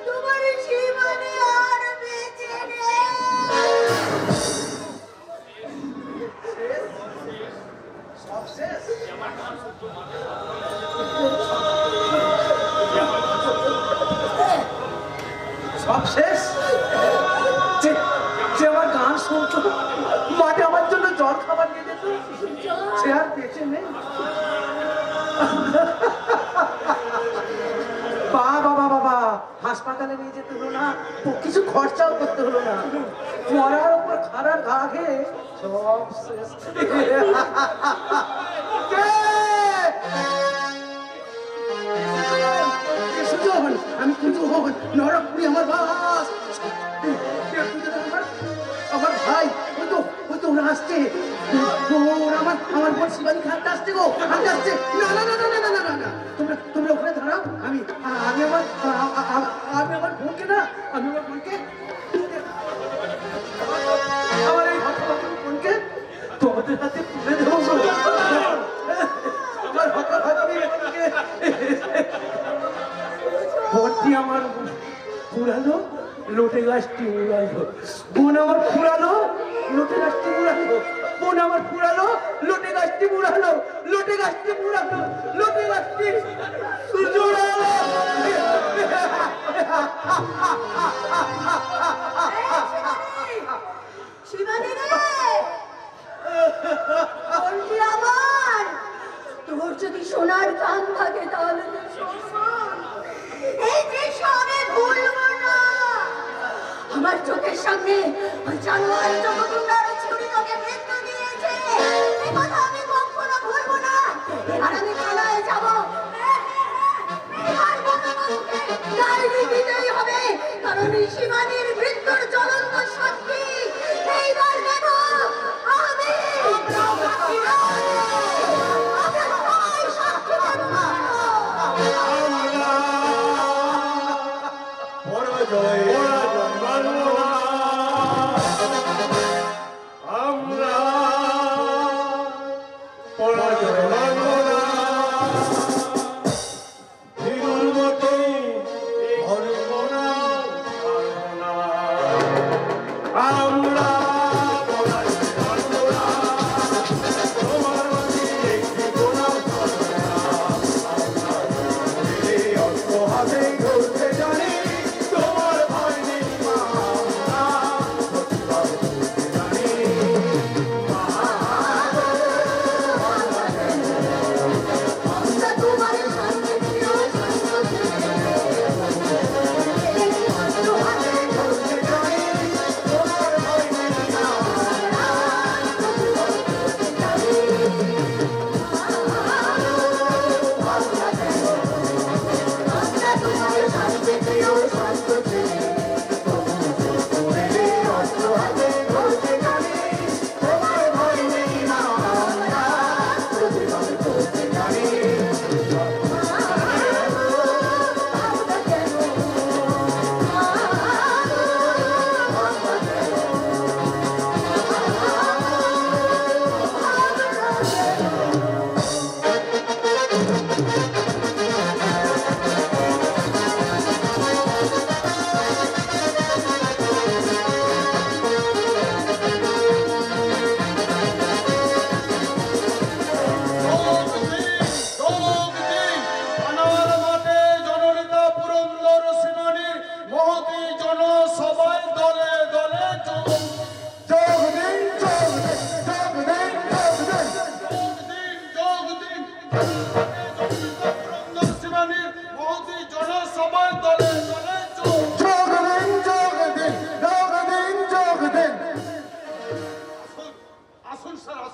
তোমার জীবনে আর বেঁচে নেই। সব শেষ। যে যে আমার গান শুনতো, মাঠে আমার জন্য জল খাবার নিয়ে যেত, সে আর বেঁচে নেই। বাবা বাবা, হাসপাতালে নিয়ে যেতে হলো না, কিছু খরচাও করতে হলো না, মরার উপর খারার ঘা খেয়ে সব শেষ। সুজন, আমি কিন্তু নরকপুরি আমার বাস, আমার ভাই, ওই তো ওরা আসছে, ওরা আমার বোন শিবানী খানটা আসছে গো, খানটা আসছে। না না না না না না না না, তোমরা ওখানে দাঁড়াও, আমি আমার বোনকে না, আমি আমার বোনকে, আমার এই বোনকে তোমাদের হাতে তুলে দেবো। আমার ভর্তি আমার পুরানো লোটে গাছটি উড়ালো, বোন আমার পুরানো লোটে গাছটি উড়ালো, বোন আমার পুরানো লোটে গাছটি উড়ালো, লোটে গাছটি উড়ালো, লোটে গাছটি উড়ালো। শিবানী রে, বলছি আমার, তোর যদি সোনার কান থাকে তাহলে তো শোন, এই যে সবে ভুলবো না, আমার চোখের সামনে ওই জানোয়ার জগৎটার ছুরি তোকে মৃত্যু দিয়েছে, এই কথা আমি কখনো ভুলবো না। এবার আমি থানায় যাবো, এবার বনবাবুকে ডায়েরি দিতেই হবে, কারণ এই শিবানীর মৃত্যুর জ্বলন্ত সাক্ষী এইবার নেব আমি। ধর্ম না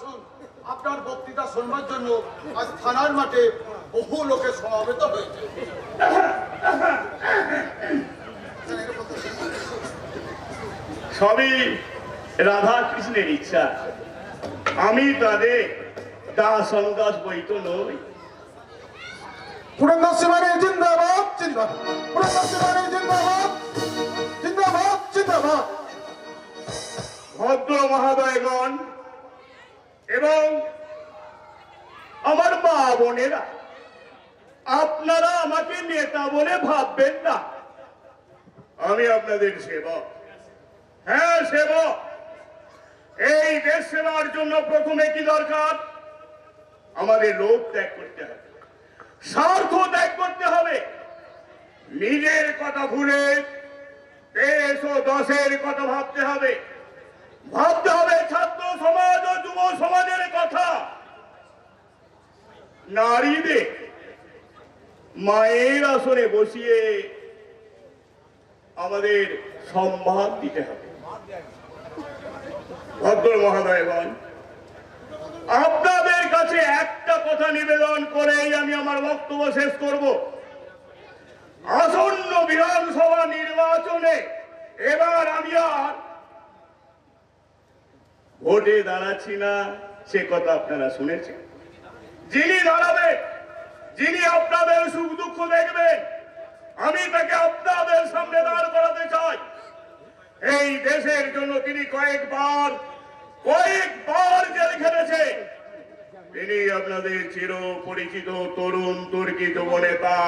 আসুন, আপনার বক্তৃতা শুনবার জন্য আজ থানার মাঠে বহু লোকের সমাবেত হয়েছে। সবই রাধা কৃষ্ণের ইচ্ছা। আমি তাদের দাস অনুদাস বৈত নই। পুরন্দর শিবানী জিন্দাবাদ জিন্দাবাদ, পুরন্দর শিবানী জিন্দাবাদ জিন্দাবাদ জিন্দাবাদ। ভদ্র মহোদয়গণ এবং আমার মা বোনেরা, আপনারা আমাকে নেতা বলে ভাববেন না। আমি আপনাদের সেবক। হ্যাঁ, সেবক। এই দেশ সেবার জন্য প্রথমে কি দরকার? আমাদের লোভ ত্যাগ করতে হবে, স্বার্থ ত্যাগ করতে হবে। নিজের কথা ভুলে দেশ ও দশের কথা ভাবতে হবে। ভাবতে হবে ছাত্র সমাজ ও যুব সমাজের কথা। নারীদের মায়ের আসনে বসিয়ে আমাদের সম্মান দিতে হবে। ভদ্র মহোদয়গণ, আপনাদের কাছে একটা কথা নিবেদন করেই আমি আমার বক্তব্য শেষ করব। আসন্ন বিধানসভা নির্বাচনে এবার আমি আর ভোটে দাঁড়াচ্ছি না, সে কথা আপনারা শুনেছেন। যিনি দাঁড়াবেন, যিনি আপনাদের সুখ দুঃখ দেখবেন, আমি তাকে আপনাদের সামনে দাঁড় করাতে চাই। এই দেশের জন্য তিনি কয়েকবার জেল খেটেছে। তিনি আপনাদের চির পরিচিত তরুণ তুর্কি যুবনেতা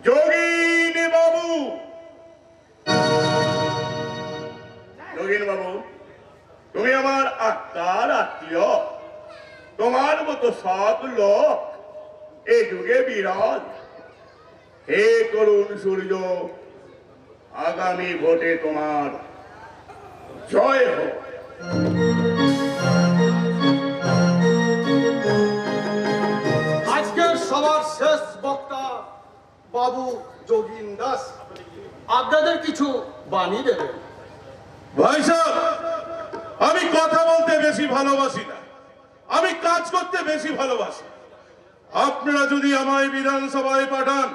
যোগিন বাবু। যোগিন বাবু, তুমি আমার আত্মার আত্মীয়। তোমার মতো সৎ লোক এ যুগে বিরল। হে তরুণ সূর্য, আগামী ভোটে তোমার জয় হোক। আজকের সবার শেষ বক্তা বাবু যোগিন দাস আপনাদের কিছু বাণী দেবেন। ভাই সাহেব, আমি কথা বলতে বেশি ভালোবাসি না, আমি কাজ করতে বেশি ভালোবাসি। আপনারা যদি আমায় বিধানসভায় পাঠান,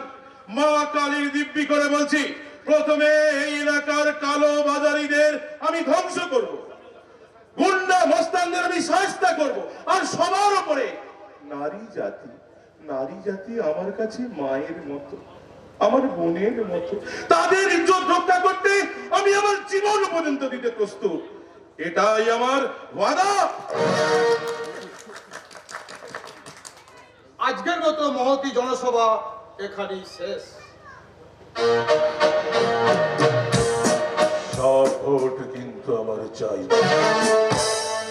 মা কালীর দিব্যি করে বলছি, প্রথমে এই এলাকার কালো বাজারিদের আমি ধ্বংস করব, গুন্ডা মস্তানদের আমি শায়েস্তা করব, আর সবার উপরে নারী জাতি আমার কাছে মায়ের মতো, আমার বোনের মতো। তাদের ইজ্জত রক্ষা করতে আমি আমার জীবন পর্যন্ত দিতে প্রস্তুত। এটাই আমার ওয়াদা। আজকের মতো মহতী জনসভা এখানেই শেষ। সব ভোট কিন্তু আমার চাই,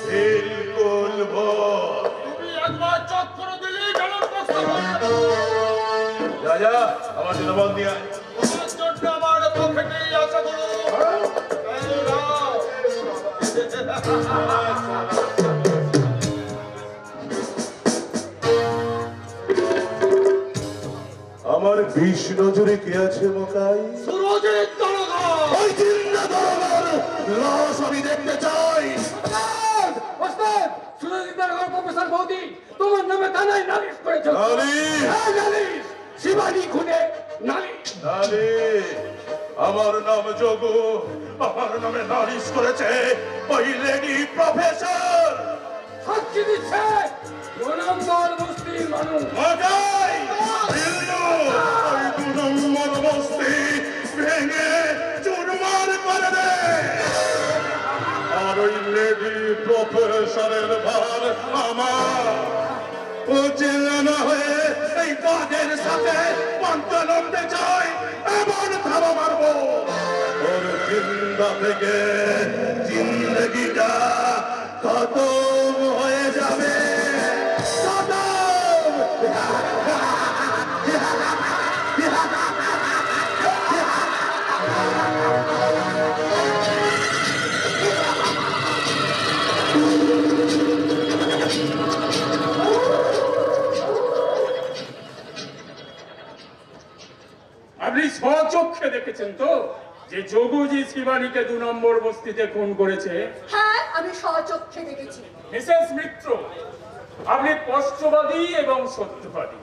বিলকুল ভোট। তুমি একবার চট করে দিলেই ব্যালট বক্স যা আমার জন্য বল দিয়ে আয়। তোমার জন্য আমার পকেটেই আছে গুলো। এই নাও। আমার 20 নজরে কে আছে মকাই? সুরজিৎ দরগা। ওই জিন্দা দরবার লাশ আমি দেখতে চাই। ওস্তাদ, সুরজিতের ঘর প্রফেসর বৌদি তোমার নামে থানায় নালিশ করেছে। নালিশ? হ্যাঁ, নালিশ। শিবানী খুনে নালিশ। আমার নাম যোগু, আমার নামে নালিশ করেছে ওই লেডি প্রফেসর। সাক্ষী দিচ্ছে 2 নম্বর বস্তির মানুষ। মকাই বিল্লু, ওই 2 নম্বর বস্তি ভেঙে চুরমার করে দে। আর ওই লেডি প্রফেসরের ভার আমার। ও জেলে না হয়ে এই বাঘের সাথে পান্তা লড়তে চাই, এমন ধাবা মারবো ওর জিন্দা থেকে জিন্দগিটা খতম হয়ে যাবে। খতম। আপনি স্বচক্ষে দেখেছেন তো যে যোগুজি শিবানীকে 2 নম্বর বস্তিতে খুন করেছে? হ্যাঁ, আমি স্বচক্ষে দেখেছি। মিসেস মিত্র, আপনি স্পষ্টবাদী এবং সত্যবাদী,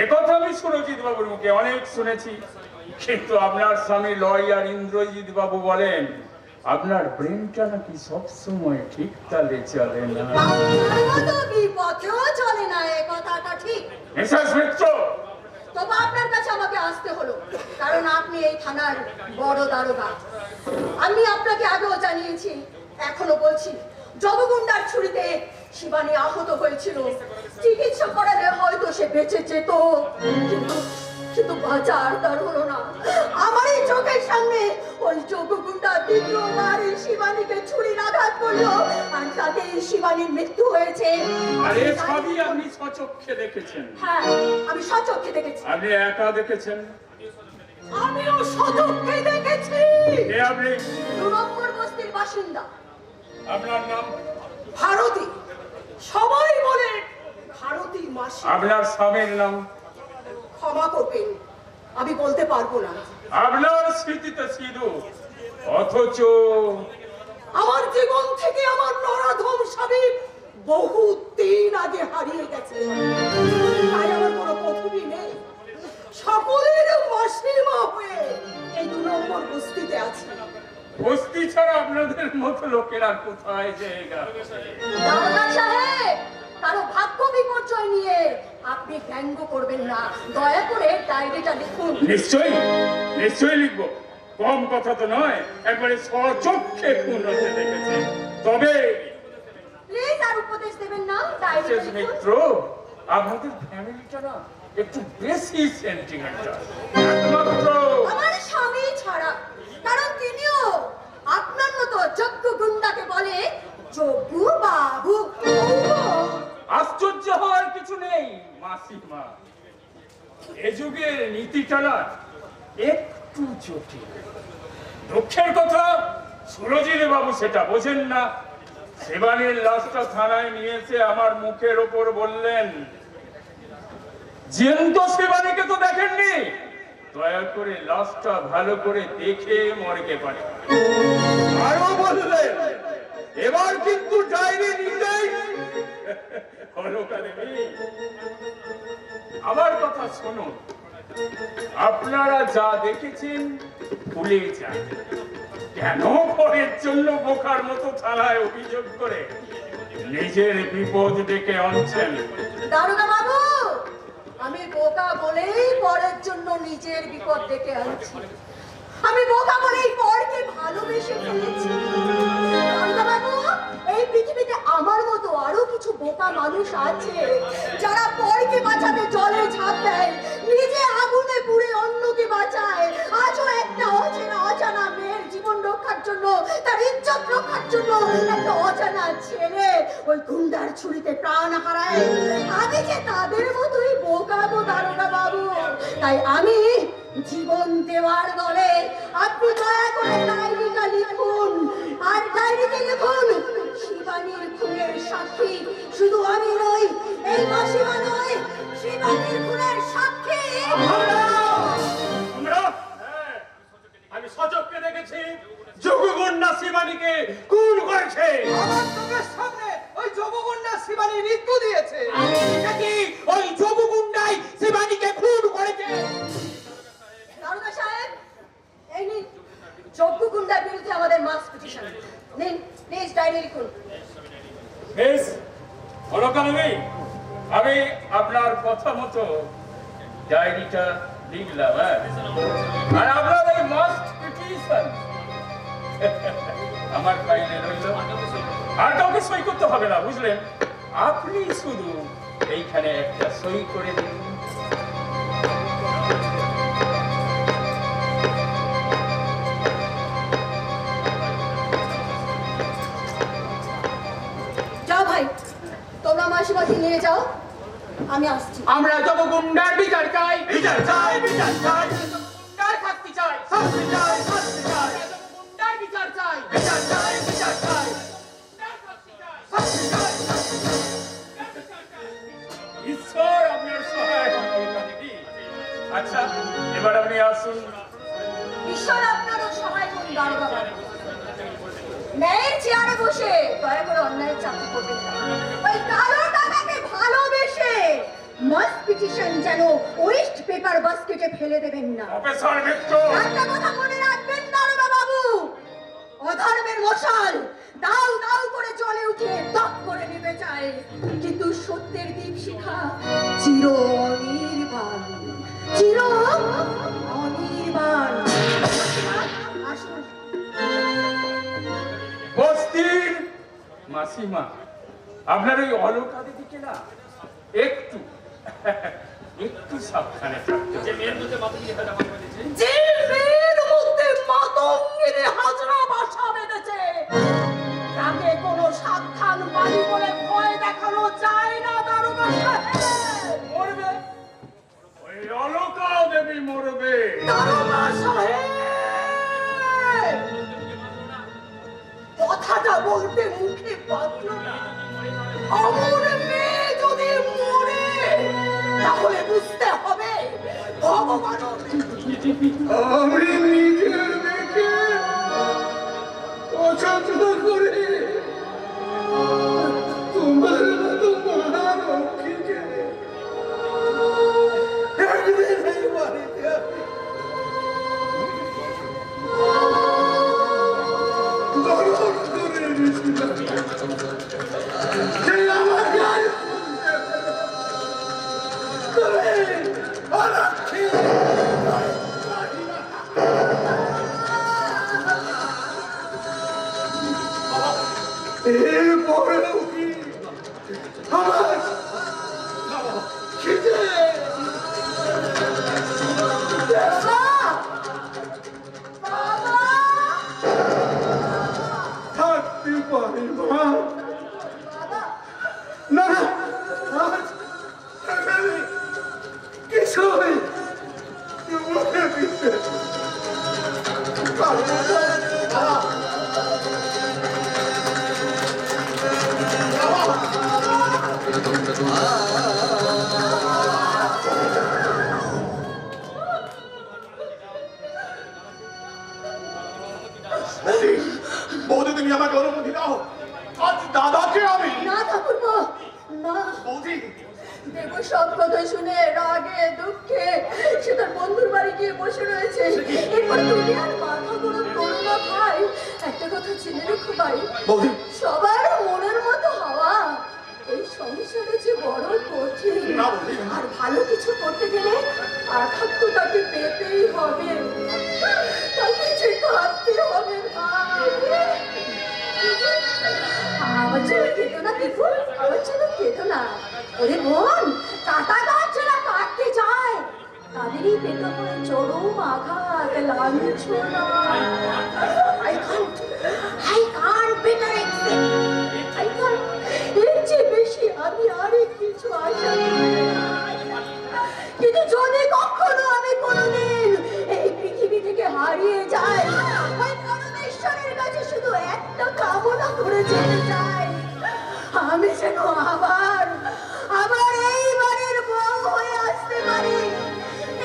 একথা আমি সুরজিৎ বাবুর মুখে অনেক শুনেছি। কিন্তু আপনার স্বামী লয়ার ইন্দ্রজিৎ বাবু বলেন আপনার ব্রেনটা নাকি সবসময় ঠিক তালে চলে না। আপনার মতো বিপথেও চলে না, এ কথাটা ঠিক। মিসেস মিত্র, তবে আপনার কাছে আমাকে আসতে হলো কারণ আপনি এই থানার বড় দারোগা। আমি আপনাকে আগেও জানিয়েছি, এখনো বলছি, জবগুন্ডার ছুরিতে শিবানী আহত হয়েছিল। চিকিৎসা করালে হয়তো সে বেঁচে যেত, কিন্তু বাঁচার তার হলো না। আমার এই চোখের সামনে ওই জবগুন্ডা দ্বিতীয়বার এই শিবানীকে ছুরির আঘাত করলো, আর তাতে শিবানীর মৃত্যু হয়েছে। আরে সবই আপনি স্বচক্ষে দেখেছেন। হ্যাঁ, আমি স্বচক্ষে দেখেছি। আপনি একা দেখেছেন? আমিও স্বচক্ষে দেখেছি। কে আপনি? 2 নম্বর বস্তির বাসিন্দা। আপনার নাম? ভারতী। সবাই বলে ভারতী মাসি। আপনার স্বামীর নাম? ক্ষমা করবেন, আমি বলতে পারবো না। আপনার স্মৃতিতে সিধু, অথচ আমার জীবন থেকে আমার নরাধম স্বামী বহু দিন আগে হারিয়ে গেছে। তাই আমার কোনো পথুবি নেই। সকলের মাসিমা হয়ে এই 2 নম্বর বস্তিতে আছি। বস্তি ছাড়া আপনাদের মতো লোকেরা কোথায় জায়গা? দারোগা সাহেব, কারো ভাগ্য বিপর্যয় নিয়ে আপনি ব্যঙ্গ করবেন না। দয়া করে ডায়েরিটা লিখুন। নিশ্চয়ই নিশ্চয়ই লিখবো, কম কথা তো নয়, একবারে স্বচক্ষে খুন হতে দেখেছে। তবে প্লিজ আর উপদেশ দেবেন না, ডায়েরিটা মিসেস লিখুন। মিত্র, আপনাদের ফ্যামিলিটা না একটু বেশি সেন্টিমেন্টাল। একমাত্র আমার স্বামী ছাড়া, কারণ তিনিও আপনার মতো যজ্ঞ গুন্ডাকে বলে যজ্ঞু বাবু। আশ্চর্য হওয়ার কিছু নেই মাসিমা, এ যুগের নীতিটা না একটু জটিল। দুঃখের কথা, সুরজিৎ বাবু সেটা বোঝেন না। শিবানীর লাশটা থানায় নিয়েছে আমার মুখের ওপর বললেন, জ্যান্ত শিবানীকে তো দেখেননি, দয়া করে লাশটা ভালো করে দেখে মর্গে পারে। আরো বললেন এবার কিন্তু ডায়েরি নিজেই। আমার কথা শুনুন, আপনারা যা দেখেছেন ভুলে যান। কেন পরের জন্য বোকার মতো থানায় অভিযোগ করে নিজের বিপদ ডেকে আনছেন? দারোগা বাবু, আমি বোকা বলেই পরের জন্য নিজের বিপদ ডেকে আনছি। আমি বোকা বলেই পরকে ভালোবেসে ফেলেছি। দারোগা বাবু, এই পৃথিবীতে আমার মতো আরো কিছু বোকা মানুষ আছে যারা পরকে বাঁচাতে জলে ঝাঁপ দেয়, নিজে আগুনে পুড়ে অন্যকে বাঁচায়। আজও একটা অজানা মেয়ের জীবন রক্ষার জন্য, তার ইজ্জত রক্ষার জন্য একটা অজানা ছেলে ওই গুন্ডার ছুরিতে প্রাণ হারায়। আমি যে তাদের মতোই বোকা গো দারোগা বাবু। তাই আমি জীবন দেওয়ার দলে আপনি দয়া করে ডায়েরিটা লিখুন, আর ডায়েরিতে লিখুন শিবানীর খুনের সাক্ষী শুধু আমি নই, এই মাসিমা নয়, শিবানীর খুনের সাক্ষী আমরা আমি সচক্ষে দেখেছি যোগগুন্ডা শিবানীকে খুন করেছে। আমার চোখের সামনে ওই জবগুন্ডা শিবানী মৃত্যু দিয়েছে। নাকি ওই জবগুন্ডাই শিবানীকে খুন করেছে? দারোগা সাহেব, এই নিন যজ্ঞ গুন্ডার বিরুদ্ধে আমাদের মাস পিটিশন। নিন প্লিজ ডায়েরি লিখুন। বেশ, অলকানবী, আমি আপনার কথা মতো ডায়েরিটা লিখলাম। আর আপনার এই মাস্ট পিটিশন আমার ফাইলে রইল, আর কাউকে সই করতে হবে না, বুঝলেন? আপনি শুধু এইখানে একটা সই করে দিন। যাও ভাই, তোমরা মাসিমাকে নিয়ে যাও, আমি আসছি। আমরা জবগুন্ডার বিচার চাই, বিচার চাই, বিচার চাই, জবগুন্ডার শাস্তি চাই, শাস্তি চাই, শাস্তি চাই, জবগুন্ডার বিচার চাই, বিচার চাই, বিচার চাই, শাস্তি চাই, শাস্তি চাই, শাস্তি চাই। ঈশ্বর আপনার সহায় হোন, অলকানবী। আচ্ছা, এবার আপনি আসুন। ঈশ্বর আপনারও সহায় করুন দারোগা বাবু। ন্যায়ের চেয়ারে বসে দয়া করে অন্যায়ের চাকরি করবেন না। ওই কালো টাকাকে ভালোবেসে মাস পিটিশন যেন ওয়েস্ট পেপার বাস্কেটে ফেলে দেবেন না। অফিসার মিত্র, একটা কথা মনে রাখবেন দারোগা বাবু, অধর্মের মশাল দাউ দাউ করে জ্বলে উঠে দপ করে নিভে যায়, কিন্তু সত্যের দীপশিখা চির অনির্বাণ, চির অনির্বাণ। আসুন। বস্তির মাসিমা, আপনার ওই অলকা দিদিকে না একটু একটু সাবধানে থাকতে হবে। যে মেয়ের মধ্যে মাতঙ্গিনী হাজরা বেঁধেছে, যে মেয়ের মধ্যে মাতঙ্গিনী হাজরা বাসা বেঁধেছে, তাকে কোনো সাবধান বাড়ি বলে ভয় দেখানো যায় না দারোগা সাহেব। মরবে, ওই অলকা দেবী মরবে। দারোগা সাহেব, কথাটা বলতে মুখে বাঁধলো না। আমার মেয়ে যদি মরে, তাহলে বুঝতে হবে ভগবান আমি নিজের মেয়েকে পছন্দ করি, তোমার মতো মহালক্ষ্মীকে একদিন এই বাড়িতে আমি গ্রহণ করে নিয়েছিলাম। সে আমার গায়ে তবে অলক্ষ্মী এরপরেও কি আমার খিদে থাকতে পারি মা? না না, আজ আমি কিছুই মুখে দিতে পারি না। বৌদি, বৌদি তুমি আমাকে অনুমতি দাও, আজ দাদাকে আমি। না ঠাকুরপো, না। বৌদি, দেবু সব কথা শুনে রাগে দুঃখে সে তার বন্ধুর বাড়ি গিয়ে বসে রয়েছে। এরপর তুমি আর মাথা গরম করো না ভাই। একটা কথা জেনে রেখো ভাই, বৌদি, সবার মনের মতো হওয়া এই সংসারে যে বড় কঠিন। না বৌদি। আর ভালো কিছু করতে গেলে আঘাত তো তাকে পেতেই হবে, তাকে যে কাঁদতে হবে ভাই। আমার জন্য কেতো না দেখুন, আমার জন্য কেতো না। ওরে বোন, কাটা গাছ যারা কাটতে যায় তাদেরই পেতে করে চরম আঘাত, লাঞ্ছনা। I can't better accept. I can't. এর চেয়ে বেশি আমি আরেক কিছু আশা করি না। কিন্তু যদি কখনো আমি কোনোদিন এই পৃথিবী থেকে হারিয়ে যাই, ওই পরমেশ্বরের কাছে শুধু একটা কামনা করে যেতে চাই, আমি যেন আবার এই বাড়ির বউ হয়ে আসতে পারি।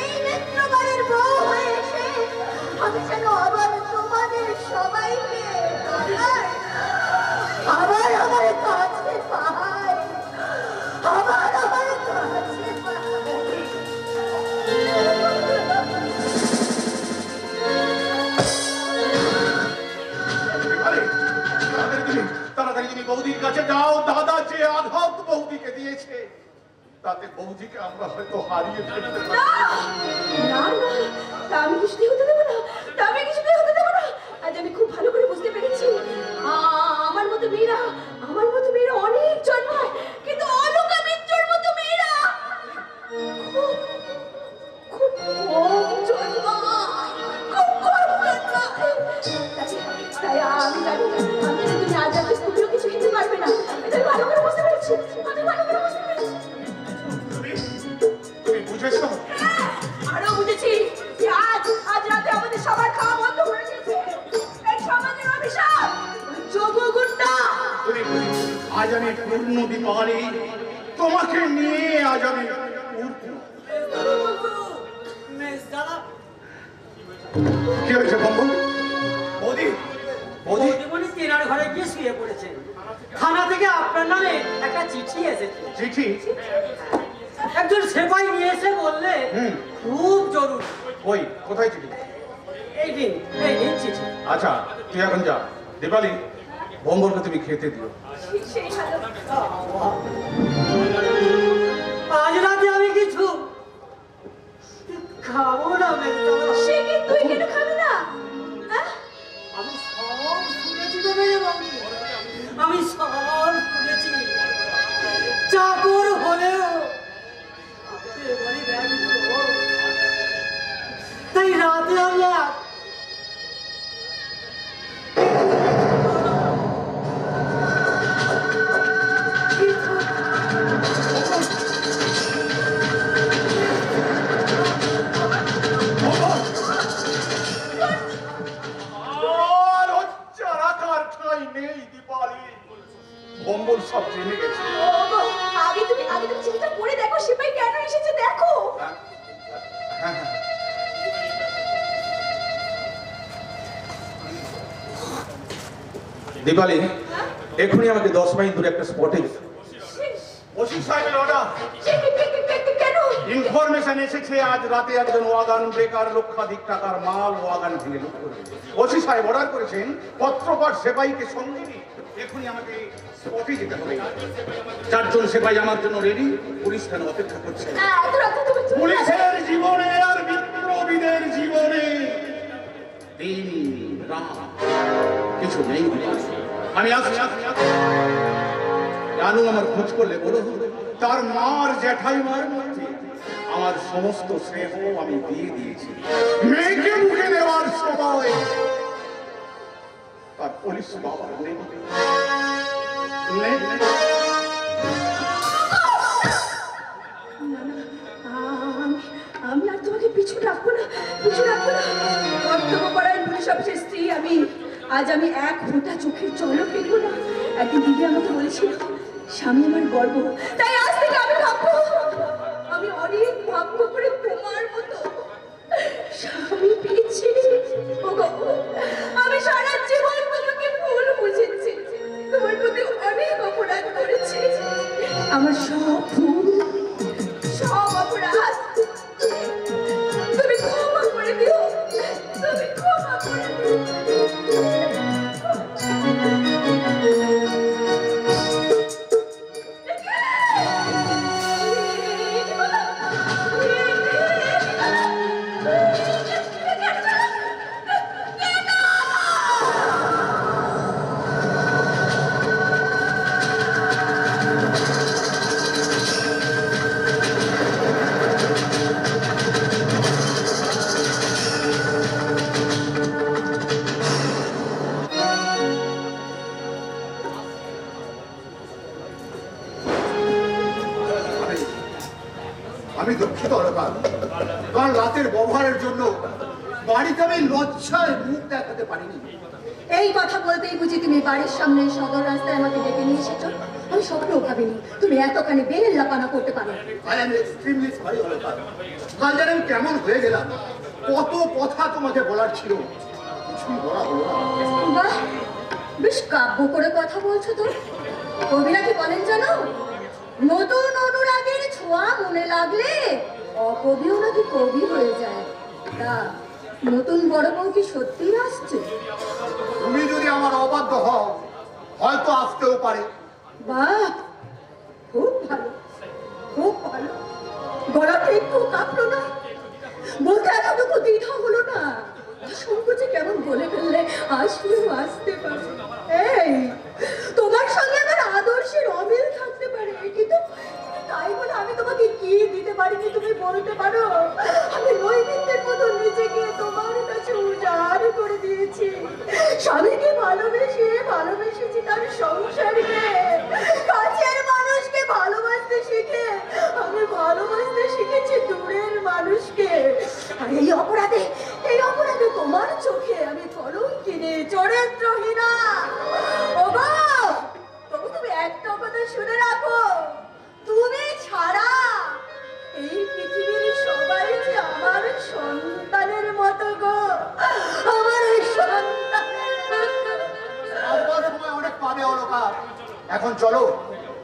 এই মিত্রবাড়ির বউ হয়ে এসে আমি যেন আবার তোমাদের সবাইকে আবার আমার কাছে পাই, আবার আমার কাছে পাই। তাড়াতাড়ি তুমি বৌদির কাছে যাও। দাদা যে আঘাত বৌদিকে দিয়েছে, তাতে বৌদিকে আমরা হয়তো হারিয়ে ফেলতে পারি। না না না, তা আমি কিছুতেই হতে দেবো না, তা আমি কিছুতেই হতে দেবো না। আজ আমি খুব ভালো করে বুঝতে পেরেছি, আমার মতো মেয়েরা অনেক জন্মায়, কিন্তু অলকা মিত্রর মতো মেয়েরা খুব খুব কম জন্মায়, খুব কম জন্মায়। তাই আমি জানি তুমি আজ আমাকে তুমিও কিছু খেতে পারবে না। এটা আমি ভালো করে বুঝতে পেরেছি, আমি ভালো করে বুঝতে পেরেছি। তুমি বুঝেছো? আরো বুঝেছি যে আজ রাতে আমাদের সবার খাওয়া বন্ধ হয়ে গেছে। এই সমাজের অভিশাপ, যোগগুন্ডা। আজ আমি পূর্ণ দীপালি তোমাকে নিয়ে আজ আমি কি হয়েছে বন্ধু? বৌদি, বৌদি, তিনার ঘরে গিয়ে শুয়ে পড়েছেন। থানা থেকে আপনার নামে একটা চিঠি এসেছে। চিঠি? একজন সেপাই নিয়ে এসে বললে খুব জরুরি। ওই কোথায় চিঠি? এই দিন চিঠি। আচ্ছা তুই এখন যা। দীপালি, ভম্বলকে তুমি খেতে দিও। সেই ভালো। আজ রাতে আমি কিছু খাবো না মেজদা। সে কি তুই কেন খাবি না? হ্যাঁ? আমি সব শুনেছি তো মেয়ে বাবু, আমি সব শুনেছি। চাকর হলেও এবারে দেখো, তাই রাতে আমি আর হচ্ছে রাখার ঠাঁই নেই দীপালি। ভম্বল সব জেনে গেছে। ওগো, আগে তুমি চিঠিটা পড়ে দেখো, সিপাই কেন এসেছে দেখো। হ্যাঁ, হ্যাঁ। দীপালি, এখনই আমাকে 10 মাইল দূরে একটা স্পটে ওসি সাহেবের অর্ডার। কেন? ইনফরমেশন এসেছে আজ রাতে একজন ওয়াগান ব্রেকার লক্ষাধিক টাকার মাল ওয়াগান ভেঙে লুট করবে। ওসি সাহেব অর্ডার করেছেন পত্রপাঠ সেপাইকে সঙ্গে নিয়ে এখনই আমাকে স্পটে যেতে হবে। 4 জন সেপাই আমার জন্য রেডি, পুলিশ কেন অপেক্ষা করছে? এত রাতে তুমি পুলিশের জীবনে আর বিপ্লবীদের জীবনে দিন রাত কিছু নেই। আমি আসছি। জানু আমার খোঁজ করলে বলো, তার মার জ্যাঠাইমার মধ্যে আমার সমস্ত স্নেহ আমি দিয়ে দিয়েছি। মেয়েকে মুখে নেওয়ার সময় তার পুলিশ বাবা নেই। আমি আর তোমাকে পিছু রাখবো না। কর্তব্য পরায়ণ পুলিশ অফিসের স্ত্রী আমি। আজ আমি এক ফোঁটা চোখের জলও ফেলবো না। একদিন দিদি আমাকে বলেছিল স্বামী আমার গর্ব, তাই আজ থেকে আমি ভাববো আমি অনেক ভাগ্য করে তোমার মতো স্বামী পেয়েছি। ওগো, আমি সারা জীবন তোমাকে ভুল বুঝেছি, তোমার প্রতি অনেক অপরাধ করেছি। আমার সব ভুল, সব অপরাধ তুমি ক্ষমা করে দিও, তুমি ক্ষমা করে দিও। আমি দুঃখিত হলকার, কারণ রাতের ব্যবহারের জন্য বাড়িতে আমি লজ্জায় মুখ দেখাতে পারিনি। এই কথা বলতেই বুঝি তুমি বাড়ির সামনে সদর রাস্তায় আমাকে ডেকে নিয়ে এসেছো? আমি স্বপ্নেও ভাবিনি তুমি এতখানি বেরেল লাপানা করতে পারো। আই এম এক্সট্রিমলি সরি হলকার। কাল জানেন কেমন হয়ে গেলাম, কত কথা তোমাকে বলার ছিল, কিছুই বলা হলো না। বাহ, বেশ কাব্য করে কথা বলছো তো। কবিরা কি বলেন জানো, নতুন অনুরাগের ছোঁয়া মনে লাগলে অকবিও নাকি কবি হয়ে যায়। তা নতুন বড় বউ কি সত্যি আসছে? তুমি যদি আমার অবাধ্য হও হয়তো আসতেও পারে। বাহ, খুব ভালো, খুব ভালো। গলাটা একটু কাঁপলো না, বলতে এতটুকু দ্বিধা হলো না। সংকোচে কেমন বলে ফেললে আসলেও আসতে পারে। এই তোমার সঙ্গে আমার আদর্শের অমিল থাকতে পারে, কিন্তু তাই বলে আমি তোমাকে কি দিতে পারিনি তুমি বলতে পারো? আমি নৈমিত্তের মতো নিজেকে তোমার কাছে উজাড় করে দিয়েছি। স্বামীকে ভালোবেসেছি তার সংসারকে, কাছের মানুষকে ভালোবাসতে শিখে আমি ভালোবাসতে শিখেছি দূরের মানুষকে। আর এই অপরাধে তোমার চোখে আমি কলঙ্কিনী, চরিত্রহীনা। ওগো, তবু তুমি একটা কথা শুনে রাখো, তুমি ছাড়া এই পৃথিবীর সবাই যে আমার সন্তানের মতো গো, আমার সন্তানের মতো। এখন চলো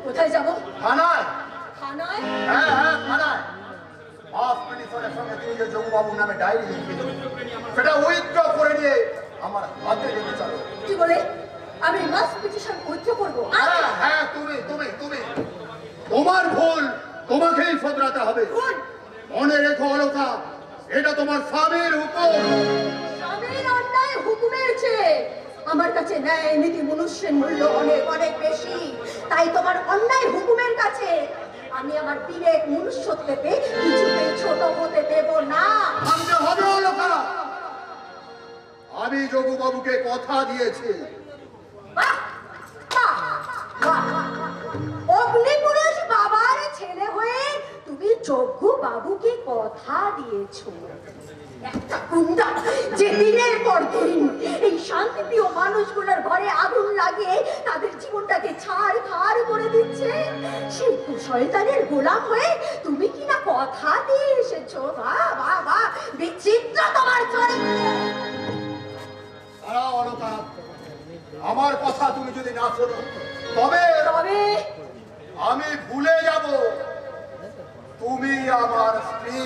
কোথায় যাব? থানায়। থানায়? হ্যাঁ হ্যাঁ থানায়। অফ মিনিস্টারের সঙ্গে তুই যে যোগুবাবুর নামে ডায়েরি লিখবি সেটা উইথড্র করে নিয়ে আমার হাতে রেখে চলো। কি বলে? আমি মাস পিটিশন উইথড্র করবো? হ্যাঁ হ্যাঁ তুমি তোমার ভুল তোমাকেই শোধরাতে হবে। ভুল? মনে রেখো অলকা, এটা তোমার স্বামীর হুকুম। স্বামীর অন্যায় হুকুমের চেয়ে আমার কাছে ন্যায় নীতি মনুষ্যের মূল্য অনেক অনেক বেশি। তাই তোমার অন্যায় হুকুমের কাছে আমি আমার বিবেক মনুষ্যত্বকে কিছুতেই ছোট হতে দেব না। ভাঙতে হবে অলকা। আমি যোগুবাবুকে কথা দিয়েছি। বাহ! বাহ! বাহ! অগ্নিপুরুষ বাবার ছেলে হয়ে তুমি যোগ্য বাবুকে কথা দিয়েছো। একটা গুন্ডা যে দিনের পর দিন এই শান্তিপ্রিয় মানুষগুলোর ঘরে আগুন লাগিয়ে তাদের জীবনটাকে ছাড়খাড় করে দিচ্ছে, সেই শয়তানের গোলাম হয়ে তুমি কিনা কথা দিয়ে এসেছো। বাহ বাহ বাহ, বিচিত্র তোমার চরিত্র। দাঁড়াও অলকা, আমার কথা তুমি যদি না শোনো তবে তবে আমি ভুলে যাব তুমি আমার স্ত্রী।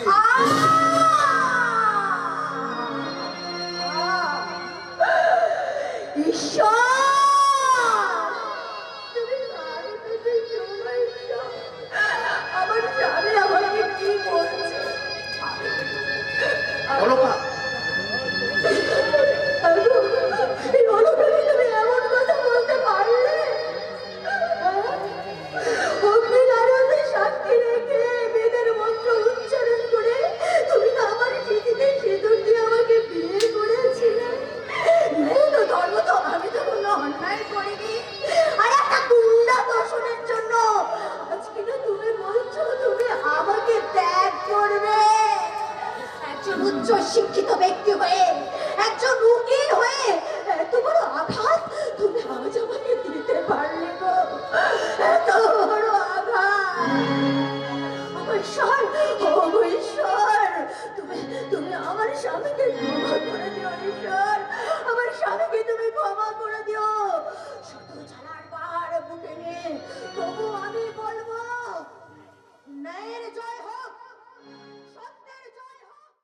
আমার স্বামী আমার কি করছে? অলকা